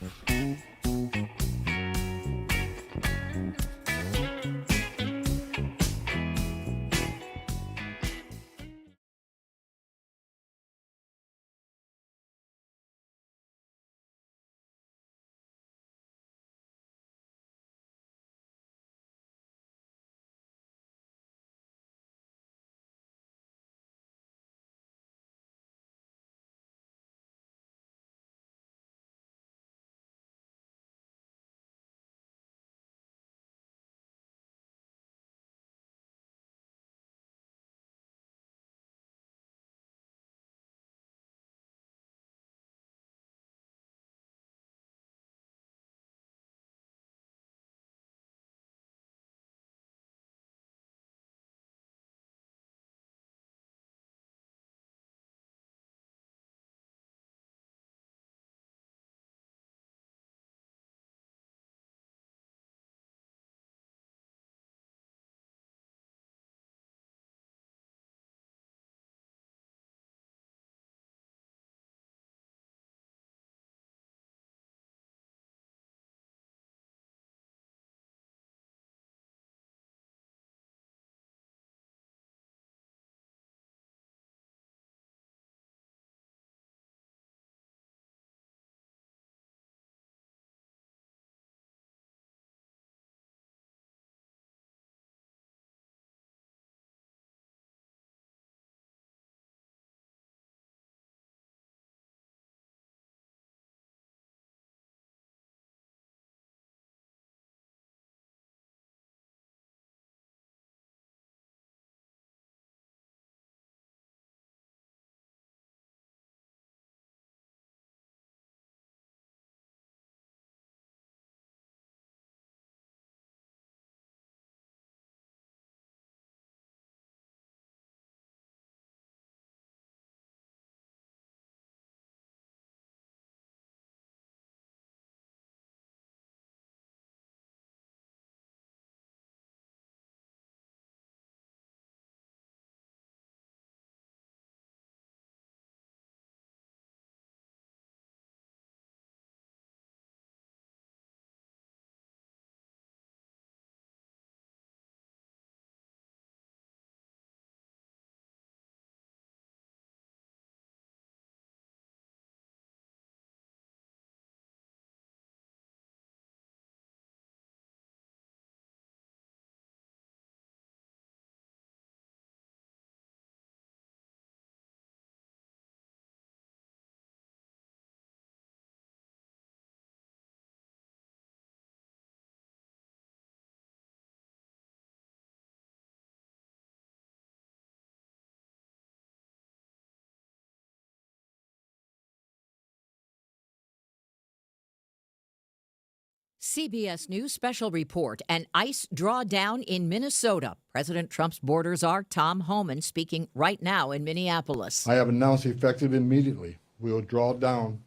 [SPEAKER 14] CBS News special report, an ice drawdown in Minnesota. President Trump's borders are. Tom Homan speaking right now in Minneapolis.
[SPEAKER 12] I have announced effective immediately, we will draw down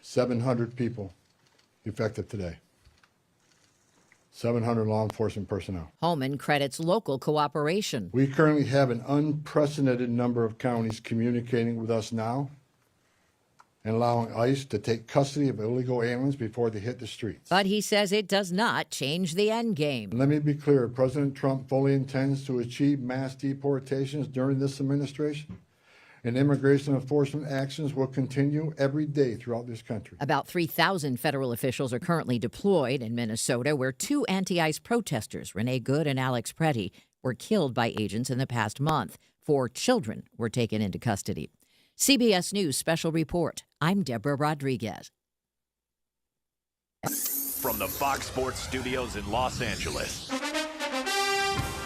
[SPEAKER 12] 700 people effective today. 700 law enforcement personnel.
[SPEAKER 14] Homan credits local cooperation.
[SPEAKER 12] We currently have an unprecedented number of counties communicating with us now and allowing ICE to take custody of illegal aliens before they hit the streets.
[SPEAKER 14] But he says it does not change the end game.
[SPEAKER 12] Let me be clear, President Trump fully intends to achieve mass deportations during this administration, and immigration enforcement actions will continue every day throughout this country.
[SPEAKER 14] About 3,000 federal officials are currently deployed in Minnesota, where 2 anti-ICE protesters, Renee Good and Alex Pretty, were killed by agents in the past month. 4 children were taken into custody. CBS News special report. I'm Deborah Rodriguez.
[SPEAKER 19] From the Fox Sports Studios in Los Angeles,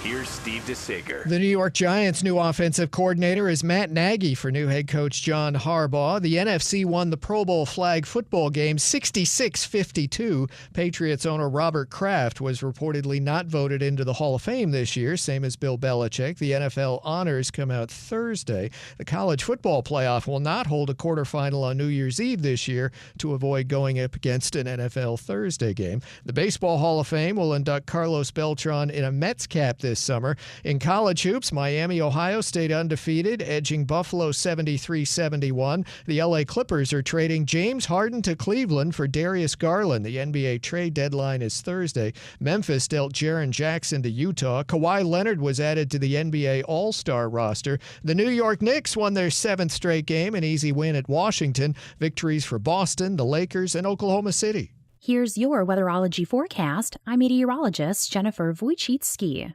[SPEAKER 19] here's Steve DeSager.
[SPEAKER 20] The New York Giants' new offensive coordinator is Matt Nagy for new head coach John Harbaugh. The NFC won the Pro Bowl flag football game 66-52. Patriots owner Robert Kraft was reportedly not voted into the Hall of Fame this year, same as Bill Belichick. The NFL honors come out Thursday. The college football playoff will not hold a quarterfinal on New Year's Eve this year to avoid going up against an NFL Thursday game. The Baseball Hall of Fame will induct Carlos Beltran in a Mets cap this summer. In college hoops, Miami, Ohio stayed undefeated, edging Buffalo 73-71. The LA Clippers are trading James Harden to Cleveland for Darius Garland. The NBA trade deadline is Thursday. Memphis dealt Jaren Jackson to Utah. Kawhi Leonard was added to the NBA All-Star roster. The New York Knicks won their 7th straight game, an easy win at Washington. Victories for Boston, the Lakers, and Oklahoma City.
[SPEAKER 21] Here's your weatherology forecast. I'm meteorologist Jennifer Wojcicki.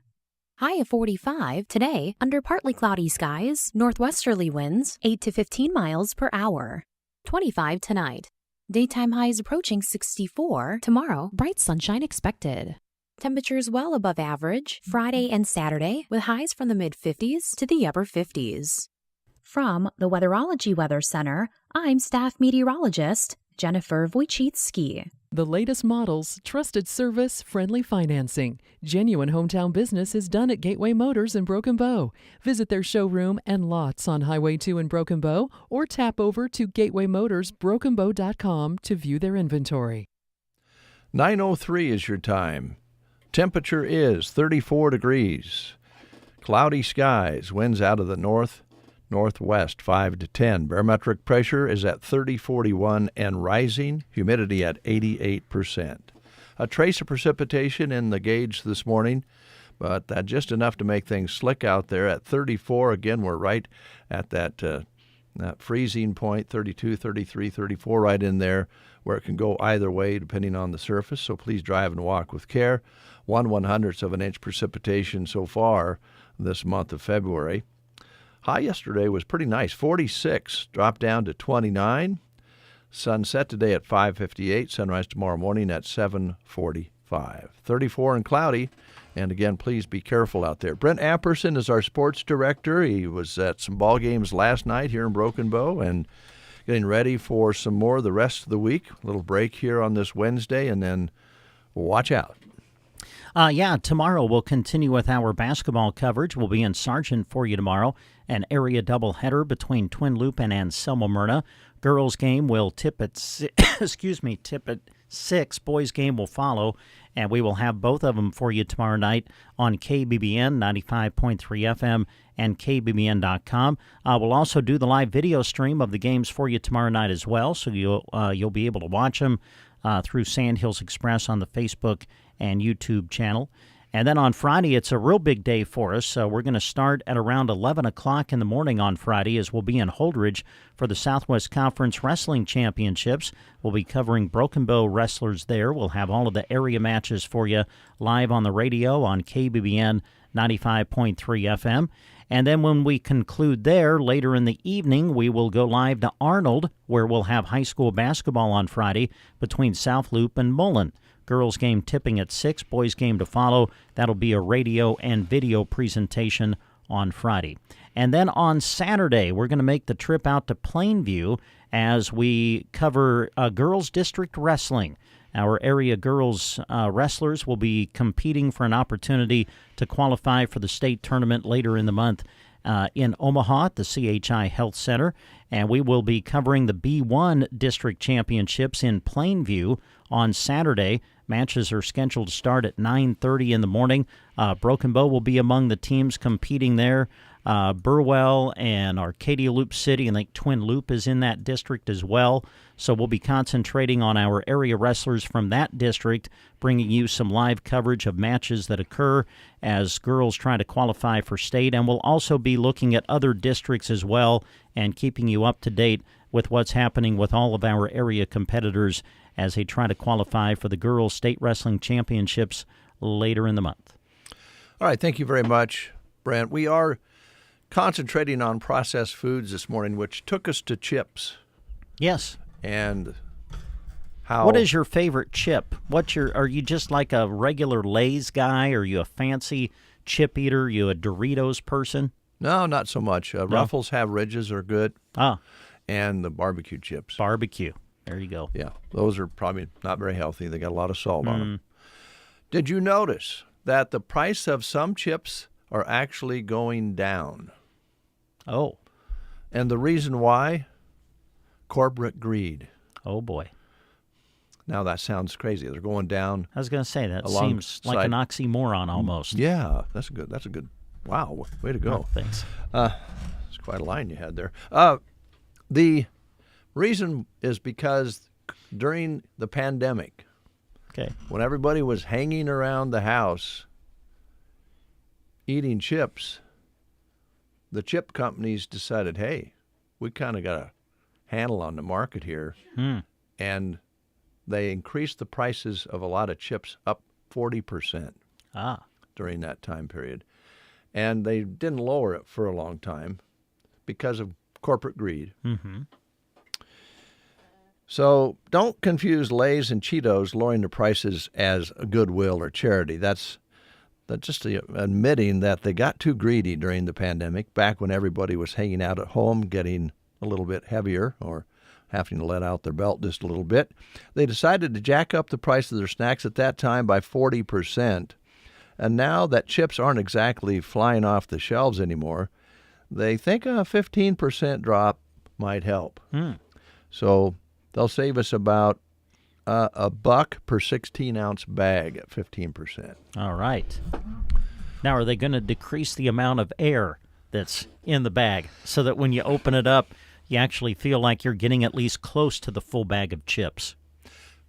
[SPEAKER 21] High of 45 today, under partly cloudy skies, northwesterly winds 8 to 15 miles per hour. 25 tonight. Daytime highs approaching 64. Tomorrow, bright sunshine expected. Temperatures well above average Friday and Saturday, with highs from the mid-50s to the upper 50s. From the Weatherology Weather Center, I'm staff meteorologist Jennifer Wojcicki.
[SPEAKER 8] The latest models, trusted service, friendly financing. Genuine hometown business is done at Gateway Motors in Broken Bow. Visit their showroom and lots on Highway 2 in Broken Bow or tap over to gatewaymotorsbrokenbow.com to view their inventory.
[SPEAKER 1] 9:03 is your time. Temperature is 34 degrees. Cloudy skies, winds out of the northwest 5 to 10. Barometric pressure is at 3041 and rising. Humidity at 88%. A trace of precipitation in the gauge this morning, but just enough to make things slick out there at 34. Again, we're right at that freezing point, 32, 33, 34, right in there, where it can go either way depending on the surface. So please drive and walk with care. 1/100th of an inch precipitation so far this month of February. High yesterday was pretty nice, 46, dropped down to 29. Sunset today at 5:58, sunrise tomorrow morning at 7:45. 34 and cloudy, and again, please be careful out there. Brent Apperson is our sports director. He was at some ball games last night here in Broken Bow and getting ready for some more the rest of the week. A little break here on this Wednesday, and then watch out.
[SPEAKER 2] Tomorrow we'll continue with our basketball coverage. We'll be in Sargent for you tomorrow. An area doubleheader between Twin Loop and Anselmo Myrna. Girls game will tip at 6. Boys game will follow, and we will have both of them for you tomorrow night on KBBN 95.3 FM and KBBN.com. We'll also do the live video stream of the games for you tomorrow night as well, so you'll be able to watch them through Sandhills Express on the Facebook and YouTube channel. And then on Friday, it's a real big day for us. So we're going to start at around 11 o'clock in the morning on Friday as we'll be in Holdridge for the Southwest Conference Wrestling Championships. We'll be covering Broken Bow wrestlers there. We'll have all of the area matches for you live on the radio on KBBN 95.3 FM. And then when we conclude there, later in the evening, we will go live to Arnold, where we'll have high school basketball on Friday between South Loop and Mullen. Girls game tipping at 6, boys game to follow. That'll be a radio and video presentation on Friday. And then on Saturday, we're going to make the trip out to Plainview as we cover girls district wrestling. Our area girls wrestlers will be competing for an opportunity to qualify for the state tournament later in the month in Omaha at the CHI Health Center. And we will be covering the B1 District Championships in Plainview on Saturday. Matches are scheduled to start at 9:30 in the morning. Broken Bow will be among the teams competing there. Burwell and Arcadia Loop City, and I think Twin Loop is in that district as well. So we'll be concentrating on our area wrestlers from that district, bringing you some live coverage of matches that occur as girls try to qualify for state. And we'll also be looking at other districts as well and keeping you up to date with what's happening with all of our area competitors as they try to qualify for the Girls State Wrestling Championships later in the month.
[SPEAKER 1] All right, thank you very much, Brent. We are concentrating on processed foods this morning, which took us to chips.
[SPEAKER 2] Yes.
[SPEAKER 1] And how...
[SPEAKER 2] What is your favorite chip? Are you just like a regular Lay's guy? Are you a fancy chip eater? Are you a Doritos person?
[SPEAKER 1] No, not so much.
[SPEAKER 2] No?
[SPEAKER 1] Ruffles Have Ridges are good.
[SPEAKER 2] Ah.
[SPEAKER 1] And the barbecue chips.
[SPEAKER 2] Barbecue. There you go.
[SPEAKER 1] Yeah, those are probably not very healthy. They got a lot of salt on them. Did you notice that the price of some chips are actually going down?
[SPEAKER 2] Oh.
[SPEAKER 1] And the reason why? Corporate greed.
[SPEAKER 2] Oh, boy.
[SPEAKER 1] Now, that sounds crazy. They're going down.
[SPEAKER 2] I was going to say, that seems like an oxymoron almost.
[SPEAKER 1] Yeah, that's a good. Wow, way to go.
[SPEAKER 2] Oh, thanks.
[SPEAKER 1] It's quite a line you had there. The reason is because during the pandemic, when everybody was hanging around the house eating chips, the chip companies decided, hey, we kind of got a handle on the market here. And they increased the prices of a lot of chips up 40% during that time period. And they didn't lower it for a long time because of corporate greed.
[SPEAKER 2] Mm-hmm.
[SPEAKER 1] So don't confuse Lay's and Cheetos lowering the prices as a goodwill or charity. That's just admitting that they got too greedy during the pandemic, back when everybody was hanging out at home, getting a little bit heavier or having to let out their belt just a little bit. They decided to jack up the price of their snacks at that time by 40%. And now that chips aren't exactly flying off the shelves anymore, they think a 15% drop might help. So they'll save us about $1 per 16-ounce bag at 15%.
[SPEAKER 2] All right. Now, are they going to decrease the amount of air that's in the bag so that when you open it up, you actually feel like you're getting at least close to the full bag of chips?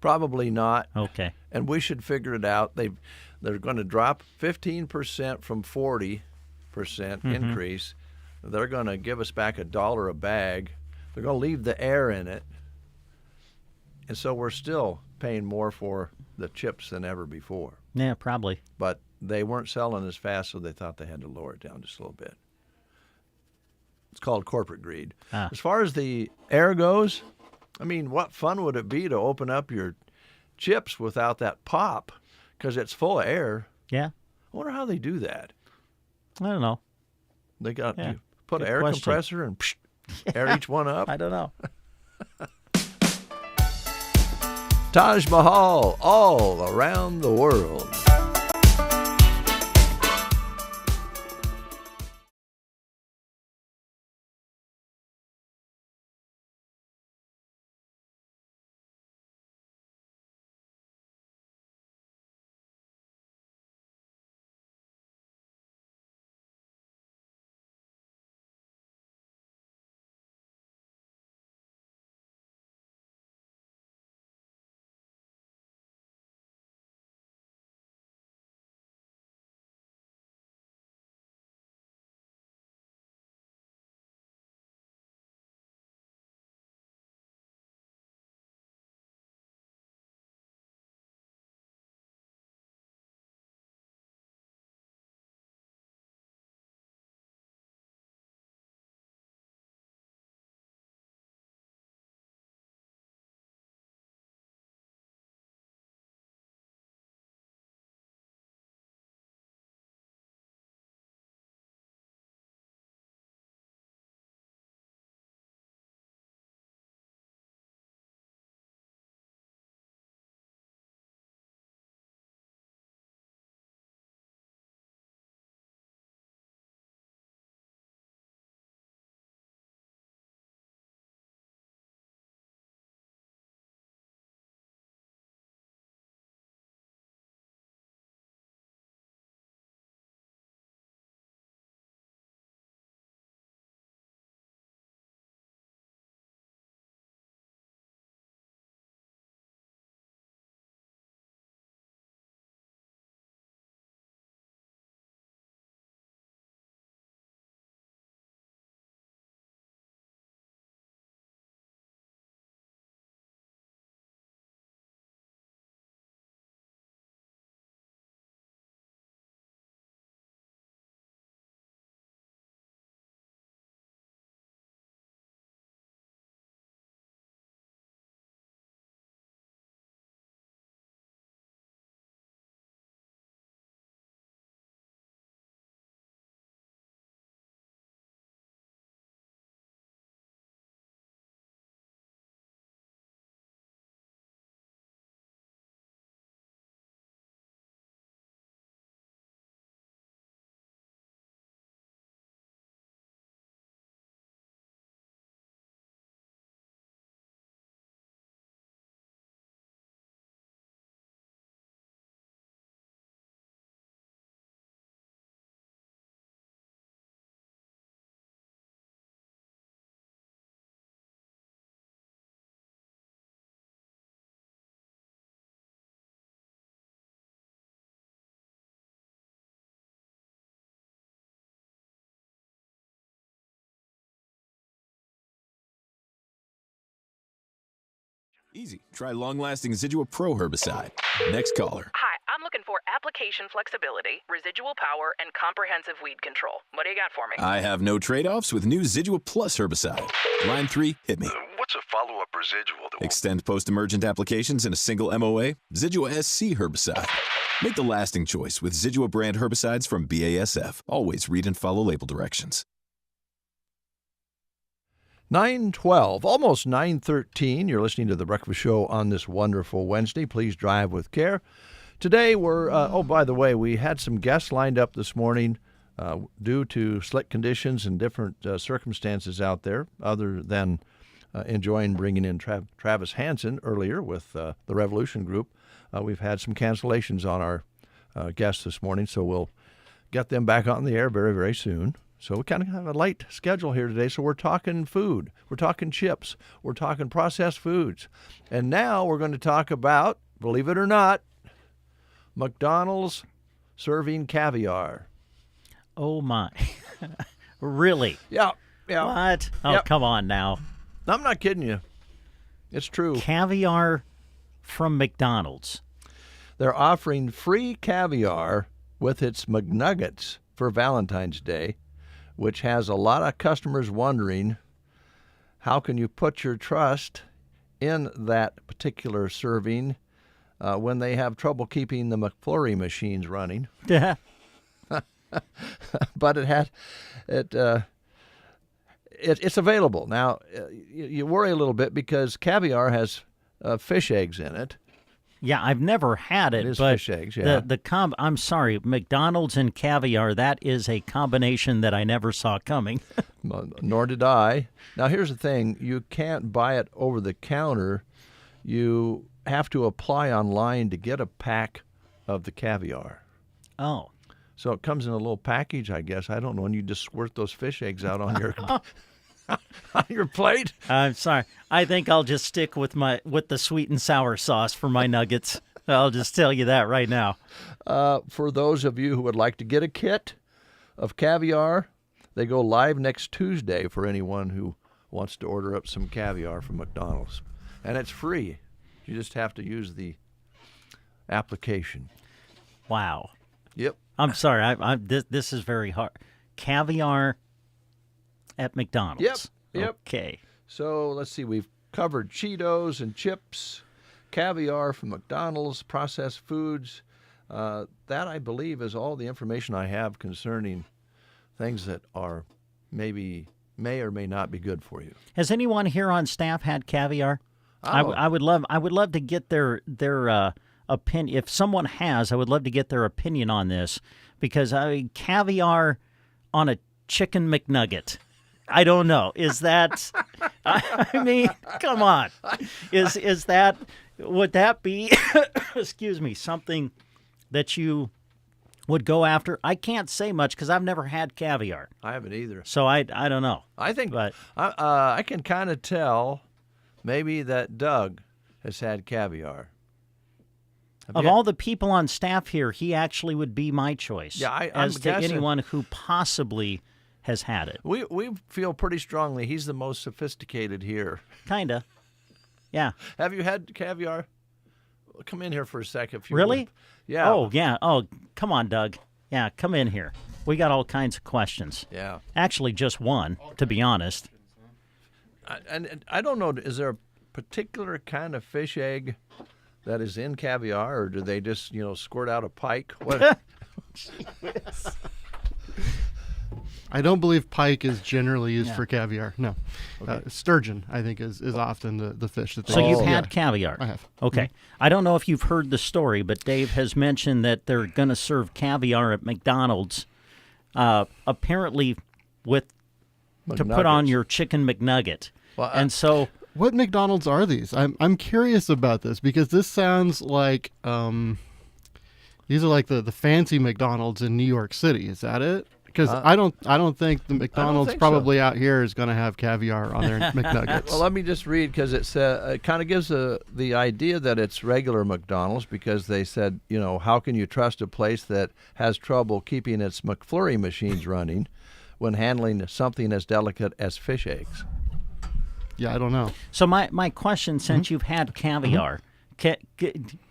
[SPEAKER 1] Probably not.
[SPEAKER 2] Okay.
[SPEAKER 1] And we should figure it out. They're going to drop 15% from 40% increase. They're going to give us back $1 a bag. They're going to leave the air in it. And so we're still paying more for the chips than ever before.
[SPEAKER 2] Yeah, probably.
[SPEAKER 1] But they weren't selling as fast, so they thought they had to lower it down just a little bit. It's called corporate greed. As far as the air goes, I mean, what fun would it be to open up your chips without that pop? Because it's full of air.
[SPEAKER 2] Yeah.
[SPEAKER 1] I wonder how they do that.
[SPEAKER 2] I don't know.
[SPEAKER 1] They got
[SPEAKER 2] Yeah.
[SPEAKER 1] you put an
[SPEAKER 2] Good
[SPEAKER 1] air
[SPEAKER 2] question.
[SPEAKER 1] compressor and air each one up.
[SPEAKER 2] I don't know.
[SPEAKER 1] Taj Mahal all around the world.
[SPEAKER 15] Easy. Try long-lasting Zidua Pro herbicide. Next caller.
[SPEAKER 16] Hi, I'm looking for application flexibility, residual power, and comprehensive weed control. What do you got for me?
[SPEAKER 15] I have no trade-offs with new Zidua Plus herbicide. Line 3, hit me.
[SPEAKER 17] What's a follow-up residual?
[SPEAKER 15] Extend post-emergent applications in a single MOA. Zidua SC herbicide. Make the lasting choice with Zidua brand herbicides from BASF. Always read and follow label directions.
[SPEAKER 1] 9:12, almost 9:13. You're listening to The Breakfast Show on this wonderful Wednesday. Please drive with care. Today we're, by the way, we had some guests lined up this morning due to slick conditions and different circumstances out there, other than enjoying bringing in Travis Hansen earlier with the Revolution Group. We've had some cancellations on our guests this morning, so we'll get them back on the air very, very soon. So we kind of have a light schedule here today. So we're talking food, we're talking chips, we're talking processed foods. And now we're going to talk about, believe it or not, McDonald's serving caviar.
[SPEAKER 2] Oh, my. Really?
[SPEAKER 1] Yeah.
[SPEAKER 2] What? Oh, come on now.
[SPEAKER 1] I'm not kidding you. It's true.
[SPEAKER 2] Caviar from McDonald's.
[SPEAKER 1] They're offering free caviar with its McNuggets for Valentine's Day, which has a lot of customers wondering, how can you put your trust in that particular serving when they have trouble keeping the McFlurry machines running?
[SPEAKER 2] Yeah.
[SPEAKER 1] But it's available. Now, you worry a little bit because caviar has fish eggs in it.
[SPEAKER 2] Yeah, I've never had it,
[SPEAKER 1] It is
[SPEAKER 2] but
[SPEAKER 1] fish eggs, yeah.
[SPEAKER 2] I'm sorry, McDonald's and caviar, that is a combination that I never saw coming.
[SPEAKER 1] Nor did I. Now, here's the thing. You can't buy it over the counter. You have to apply online to get a pack of the caviar.
[SPEAKER 2] Oh.
[SPEAKER 1] So it comes in a little package, I guess. I don't know. And you just squirt those fish eggs out on your on your plate.
[SPEAKER 2] I'm sorry. I think I'll just stick with the sweet and sour sauce for my nuggets. I'll just tell you that right now.
[SPEAKER 1] For those of you who would like to get a kit of caviar, they go live next Tuesday for anyone who wants to order up some caviar from McDonald's. And it's free. You just have to use the application.
[SPEAKER 2] Wow.
[SPEAKER 1] Yep.
[SPEAKER 2] I'm sorry. This is very hard. Caviar at McDonald's.
[SPEAKER 1] Yep.
[SPEAKER 2] Okay.
[SPEAKER 1] So let's see. We've covered Cheetos and chips, caviar from McDonald's, processed foods. That, I believe, is all the information I have concerning things that are may or may not be good for you.
[SPEAKER 2] Has anyone here on staff had caviar? Oh. I would love to get their opinion. If someone has, I would love to get their opinion on this, because caviar on a chicken McNugget. I don't know. Is that? I mean, come on. Would that be? Excuse me. Something that you would go after? I can't say much because I've never had caviar.
[SPEAKER 1] I haven't either.
[SPEAKER 2] So I don't know.
[SPEAKER 1] I think, but I can kind of tell maybe that Doug has had caviar.
[SPEAKER 2] Of all the people on staff here, he actually would be my choice.
[SPEAKER 1] Yeah, I'm
[SPEAKER 2] as to
[SPEAKER 1] guessing
[SPEAKER 2] anyone who possibly has had it.
[SPEAKER 1] We feel pretty strongly he's the most sophisticated here.
[SPEAKER 2] Kinda. Yeah.
[SPEAKER 1] Have you had caviar? Come in here for a second. If you
[SPEAKER 2] really?
[SPEAKER 1] would. Yeah.
[SPEAKER 2] Oh, yeah. Oh, come on, Doug. Yeah, come in here. We got all kinds of questions.
[SPEAKER 1] Yeah.
[SPEAKER 2] Actually, just one, to be honest.
[SPEAKER 1] And I don't know, is there a particular kind of fish egg that is in caviar, or do they just, squirt out a pike? What?
[SPEAKER 24] I don't believe pike is generally used
[SPEAKER 2] Yeah.
[SPEAKER 24] for caviar. No.
[SPEAKER 1] Okay.
[SPEAKER 24] Sturgeon, I think, is often the fish that they
[SPEAKER 2] So
[SPEAKER 24] use.
[SPEAKER 2] you've had caviar?
[SPEAKER 24] I have.
[SPEAKER 2] Okay.
[SPEAKER 24] Mm-hmm.
[SPEAKER 2] I don't know if you've heard the story, but Dave has mentioned that they're going to serve caviar at McDonald's, apparently to put on your chicken McNugget.
[SPEAKER 24] Well,
[SPEAKER 2] and so...
[SPEAKER 24] What McDonald's are these? I'm curious about this, because this sounds like these are like the fancy McDonald's in New York City. Is that it? Because I don't think the McDonald's probably out here is going to have caviar on their McNuggets.
[SPEAKER 1] Well, let me just read, because it kind of gives the idea that it's regular McDonald's, because they said, how can you trust a place that has trouble keeping its McFlurry machines running when handling something as delicate as fish eggs?
[SPEAKER 24] yeah, I don't know.
[SPEAKER 2] So my question, since you've had caviar,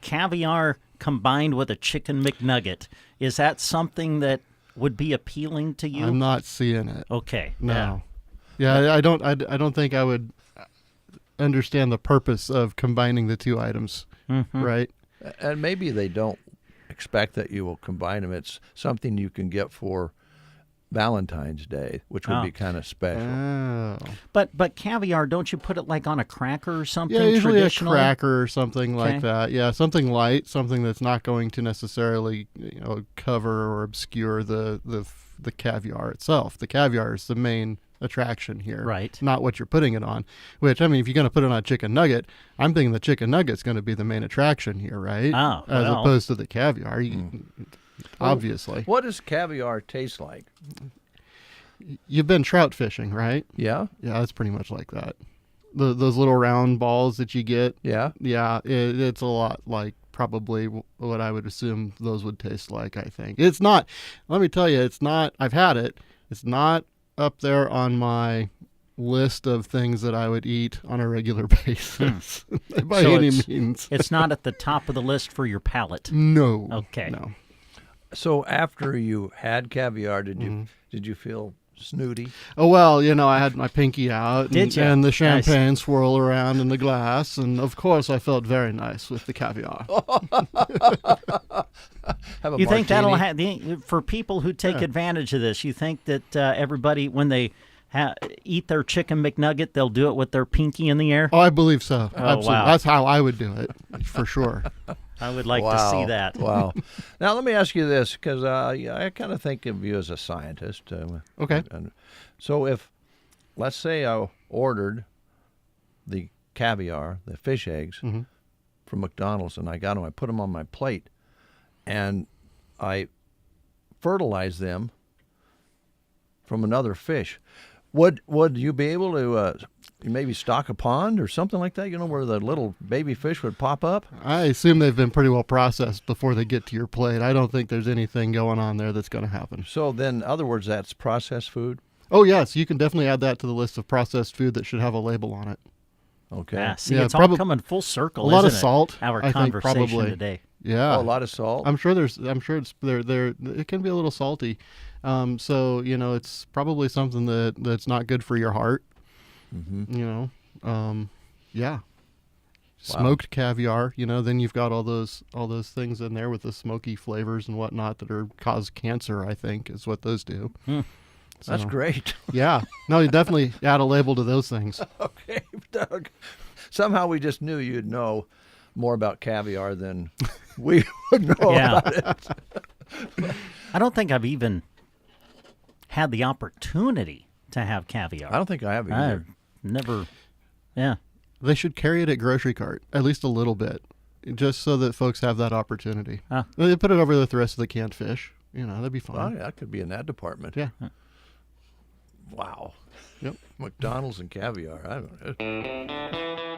[SPEAKER 2] caviar combined with a chicken McNugget, is that something that would be appealing to you?
[SPEAKER 24] I'm not seeing it.
[SPEAKER 2] Okay.
[SPEAKER 24] No. Yeah, I don't think I would understand the purpose of combining the two items, right?
[SPEAKER 1] And maybe they don't expect that you will combine them. It's something you can get for Valentine's Day, which would be kind of special.
[SPEAKER 24] Oh.
[SPEAKER 2] But caviar, don't you put it like on a cracker or something?
[SPEAKER 24] Yeah, usually a
[SPEAKER 2] traditionally?
[SPEAKER 24] cracker or something like
[SPEAKER 2] Okay.
[SPEAKER 24] that. Yeah, something light, something that's not going to necessarily cover or obscure the caviar itself. The caviar is the main attraction here,
[SPEAKER 2] right?
[SPEAKER 24] Not what you're putting it on. Which, I mean, if you're going to put it on a chicken nugget, I'm thinking the chicken nugget's going to be the main attraction here, right?
[SPEAKER 2] Oh,
[SPEAKER 24] as
[SPEAKER 2] well.
[SPEAKER 24] opposed to the caviar. Obviously.
[SPEAKER 1] What does caviar taste like?
[SPEAKER 24] You've been trout fishing, right?
[SPEAKER 1] Yeah.
[SPEAKER 24] Yeah, it's pretty much like that. Those little round balls that you get.
[SPEAKER 1] Yeah.
[SPEAKER 24] Yeah, it's a lot like probably what I would assume those would taste like, I think. It's not, let me tell you, it's not, I've had it. It's not up there on my list of things that I would eat on a regular basis by
[SPEAKER 2] So
[SPEAKER 24] any
[SPEAKER 2] it's-
[SPEAKER 24] means.
[SPEAKER 2] It's not at the top of the list for your palate.
[SPEAKER 24] No.
[SPEAKER 2] Okay.
[SPEAKER 24] No.
[SPEAKER 1] So after you had caviar, did you feel snooty?
[SPEAKER 24] Oh, well, I had my pinky out
[SPEAKER 1] Did ya?
[SPEAKER 24] and the
[SPEAKER 1] Nice.
[SPEAKER 24] champagne swirl around in the glass. And, of course, I felt very nice with the caviar.
[SPEAKER 1] Have a
[SPEAKER 2] You think that'll
[SPEAKER 1] martini?
[SPEAKER 2] for people who take
[SPEAKER 24] Yeah.
[SPEAKER 2] advantage of this? You think that everybody, when they eat their chicken McNugget, they'll do it with their pinky in the air?
[SPEAKER 24] Oh, I believe so.
[SPEAKER 2] Oh,
[SPEAKER 24] Absolutely.
[SPEAKER 2] wow.
[SPEAKER 24] That's how I would do it, for sure.
[SPEAKER 2] I would like to see that.
[SPEAKER 1] Wow. Now, let me ask you this, because I kind of think of you as a scientist.
[SPEAKER 24] Okay.
[SPEAKER 1] And so if, let's say I ordered the caviar, the fish eggs, from McDonald's, and I got them, I put them on my plate, and I fertilize them from another fish, would you be able to maybe stock a pond or something like that, where the little baby fish would pop up?
[SPEAKER 24] I assume they've been pretty well processed before they get to your plate. I don't think there's anything going on there that's going to happen.
[SPEAKER 1] So then, in other words, that's processed food?
[SPEAKER 24] Oh, yes. You can definitely add that to the list of processed food that should have a label on it.
[SPEAKER 1] Okay.
[SPEAKER 2] Yeah, see, it's all coming full circle.
[SPEAKER 24] A lot of
[SPEAKER 2] isn't it?
[SPEAKER 24] salt.
[SPEAKER 2] Our
[SPEAKER 24] I think,
[SPEAKER 2] conversation
[SPEAKER 24] probably.
[SPEAKER 2] today.
[SPEAKER 24] Yeah.
[SPEAKER 1] Oh, a lot of salt.
[SPEAKER 24] I'm sure it's it can be a little salty. So it's probably something that's not good for your heart. Yeah. Smoked caviar, then you've got all those things in there with the smoky flavors and whatnot that cause cancer, I think, is what those do.
[SPEAKER 1] That's
[SPEAKER 24] So,
[SPEAKER 1] great.
[SPEAKER 24] Yeah. No, you definitely add a label to those things.
[SPEAKER 1] Okay, Doug. Somehow we just knew you'd know more about caviar than we would know about it.
[SPEAKER 2] I don't think I've even had the opportunity to have caviar.
[SPEAKER 1] I don't think I have either.
[SPEAKER 2] I've never. Yeah.
[SPEAKER 24] They should carry it at grocery cart, at least a little bit, just so that folks have that opportunity. They put it over with the rest of the canned fish. That'd be fun.
[SPEAKER 1] Well, yeah, I could be in that department.
[SPEAKER 24] Yeah.
[SPEAKER 1] Wow.
[SPEAKER 24] Yep.
[SPEAKER 1] McDonald's and caviar. I don't know.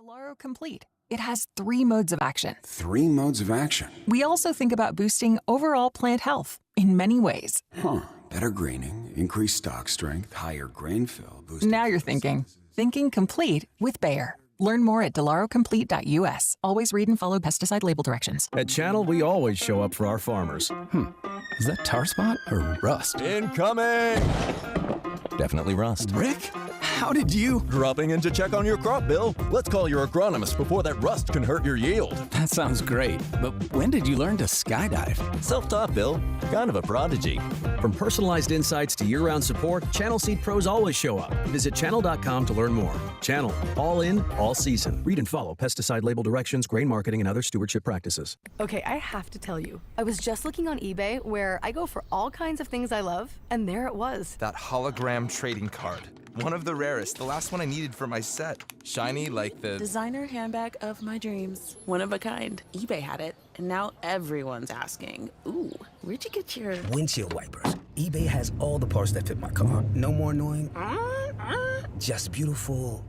[SPEAKER 3] Delaro Complete. It has 3 modes of action.
[SPEAKER 4] 3 modes of action?
[SPEAKER 3] We also think about boosting overall plant health in many ways.
[SPEAKER 4] Better greening, increased stalk strength, higher grain fill.
[SPEAKER 3] Now you're thinking. Thinking complete with Bayer. Learn more at delarocomplete.us. Always read and follow pesticide label directions.
[SPEAKER 18] At Channel, we always show up for our farmers.
[SPEAKER 22] Is that tar spot or rust?
[SPEAKER 18] Incoming!
[SPEAKER 22] Definitely rust.
[SPEAKER 18] Rick, how did you? Dropping in to check on your crop, Bill. Let's call your agronomist before that rust can hurt your yield.
[SPEAKER 22] That sounds great, but when did you learn to skydive?
[SPEAKER 18] Self-taught, Bill. Kind of a prodigy.
[SPEAKER 25] From personalized insights to year-round support, Channel Seed pros always show up. Visit channel.com to learn more. Channel, all in, all season. Read and follow pesticide label directions, grain marketing, and other stewardship practices.
[SPEAKER 26] Okay, I have to tell you, I was just looking on eBay where I go for all kinds of things I love, and there it was.
[SPEAKER 27] That hologram trading card. One of the rarest, the last one I needed for my set. Shiny like the
[SPEAKER 28] designer handbag of my dreams. One of a kind. eBay had it, and now everyone's asking, ooh, where'd you get your
[SPEAKER 29] windshield wipers? eBay has all the parts that fit my car. No more annoying, just beautiful.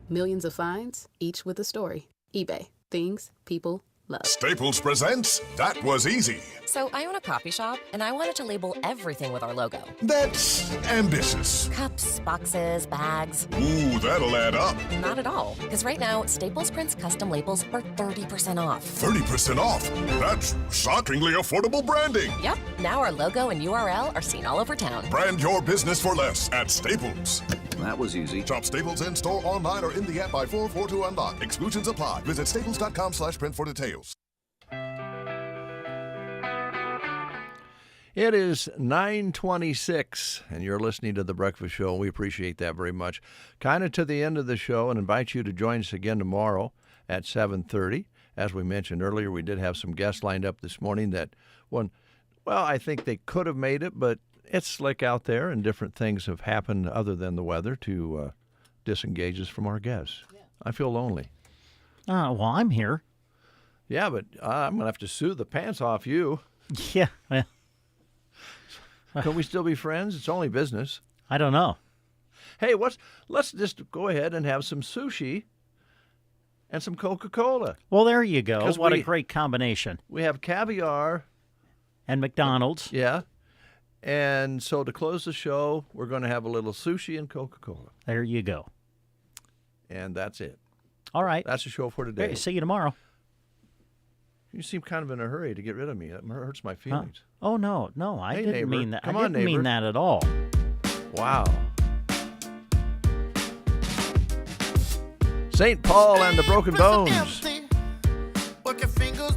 [SPEAKER 30] Millions of finds, each with a story. eBay. Things people love.
[SPEAKER 13] Staples presents That Was Easy.
[SPEAKER 31] So I own a coffee shop, and I wanted to label everything with our logo.
[SPEAKER 13] That's ambitious.
[SPEAKER 31] Cups, boxes, bags.
[SPEAKER 13] Ooh, that'll add up.
[SPEAKER 31] Not at all, because right now, Staples prints custom labels for 30% off.
[SPEAKER 13] 30% off? That's shockingly affordable branding.
[SPEAKER 31] Yep, now our logo and URL are seen all over town.
[SPEAKER 13] Brand your business for less at Staples.
[SPEAKER 32] That was easy.
[SPEAKER 13] Shop Staples in store, online, or in the app by 442 Unlock. Exclusions apply. Visit staples.com/print for details.
[SPEAKER 1] It is 9:26, and you're listening to The Breakfast Show. We appreciate that very much. Kind of to the end of the show, and invite you to join us again tomorrow at 7:30. As we mentioned earlier, we did have some guests lined up this morning that I think they could have made it, but it's slick out there, and different things have happened other than the weather to disengage us from our guests. Yeah. I feel lonely.
[SPEAKER 2] Well, I'm here.
[SPEAKER 1] Yeah, but I'm going to have to sue the pants off you.
[SPEAKER 2] Yeah, well.
[SPEAKER 1] Can we still be friends? It's only business.
[SPEAKER 2] I don't know.
[SPEAKER 1] Hey, let's just go ahead and have some sushi and some Coca-Cola.
[SPEAKER 2] Well, there you go. What a great combination.
[SPEAKER 1] We have caviar.
[SPEAKER 2] And McDonald's.
[SPEAKER 1] Yeah. And so to close the show, we're going to have a little sushi and Coca-Cola.
[SPEAKER 2] There you go.
[SPEAKER 1] And that's it.
[SPEAKER 2] All right.
[SPEAKER 1] That's the show for today.
[SPEAKER 2] Hey, see you tomorrow.
[SPEAKER 1] You seem kind of in a hurry to get rid of me. That hurts my feelings.
[SPEAKER 2] Oh, no. I
[SPEAKER 1] hey,
[SPEAKER 2] didn't
[SPEAKER 1] neighbor.
[SPEAKER 2] mean that.
[SPEAKER 1] Come
[SPEAKER 2] I
[SPEAKER 1] on,
[SPEAKER 2] didn't mean that at all.
[SPEAKER 1] Wow. St. Paul and the Broken Bones.
[SPEAKER 11] Work your fingers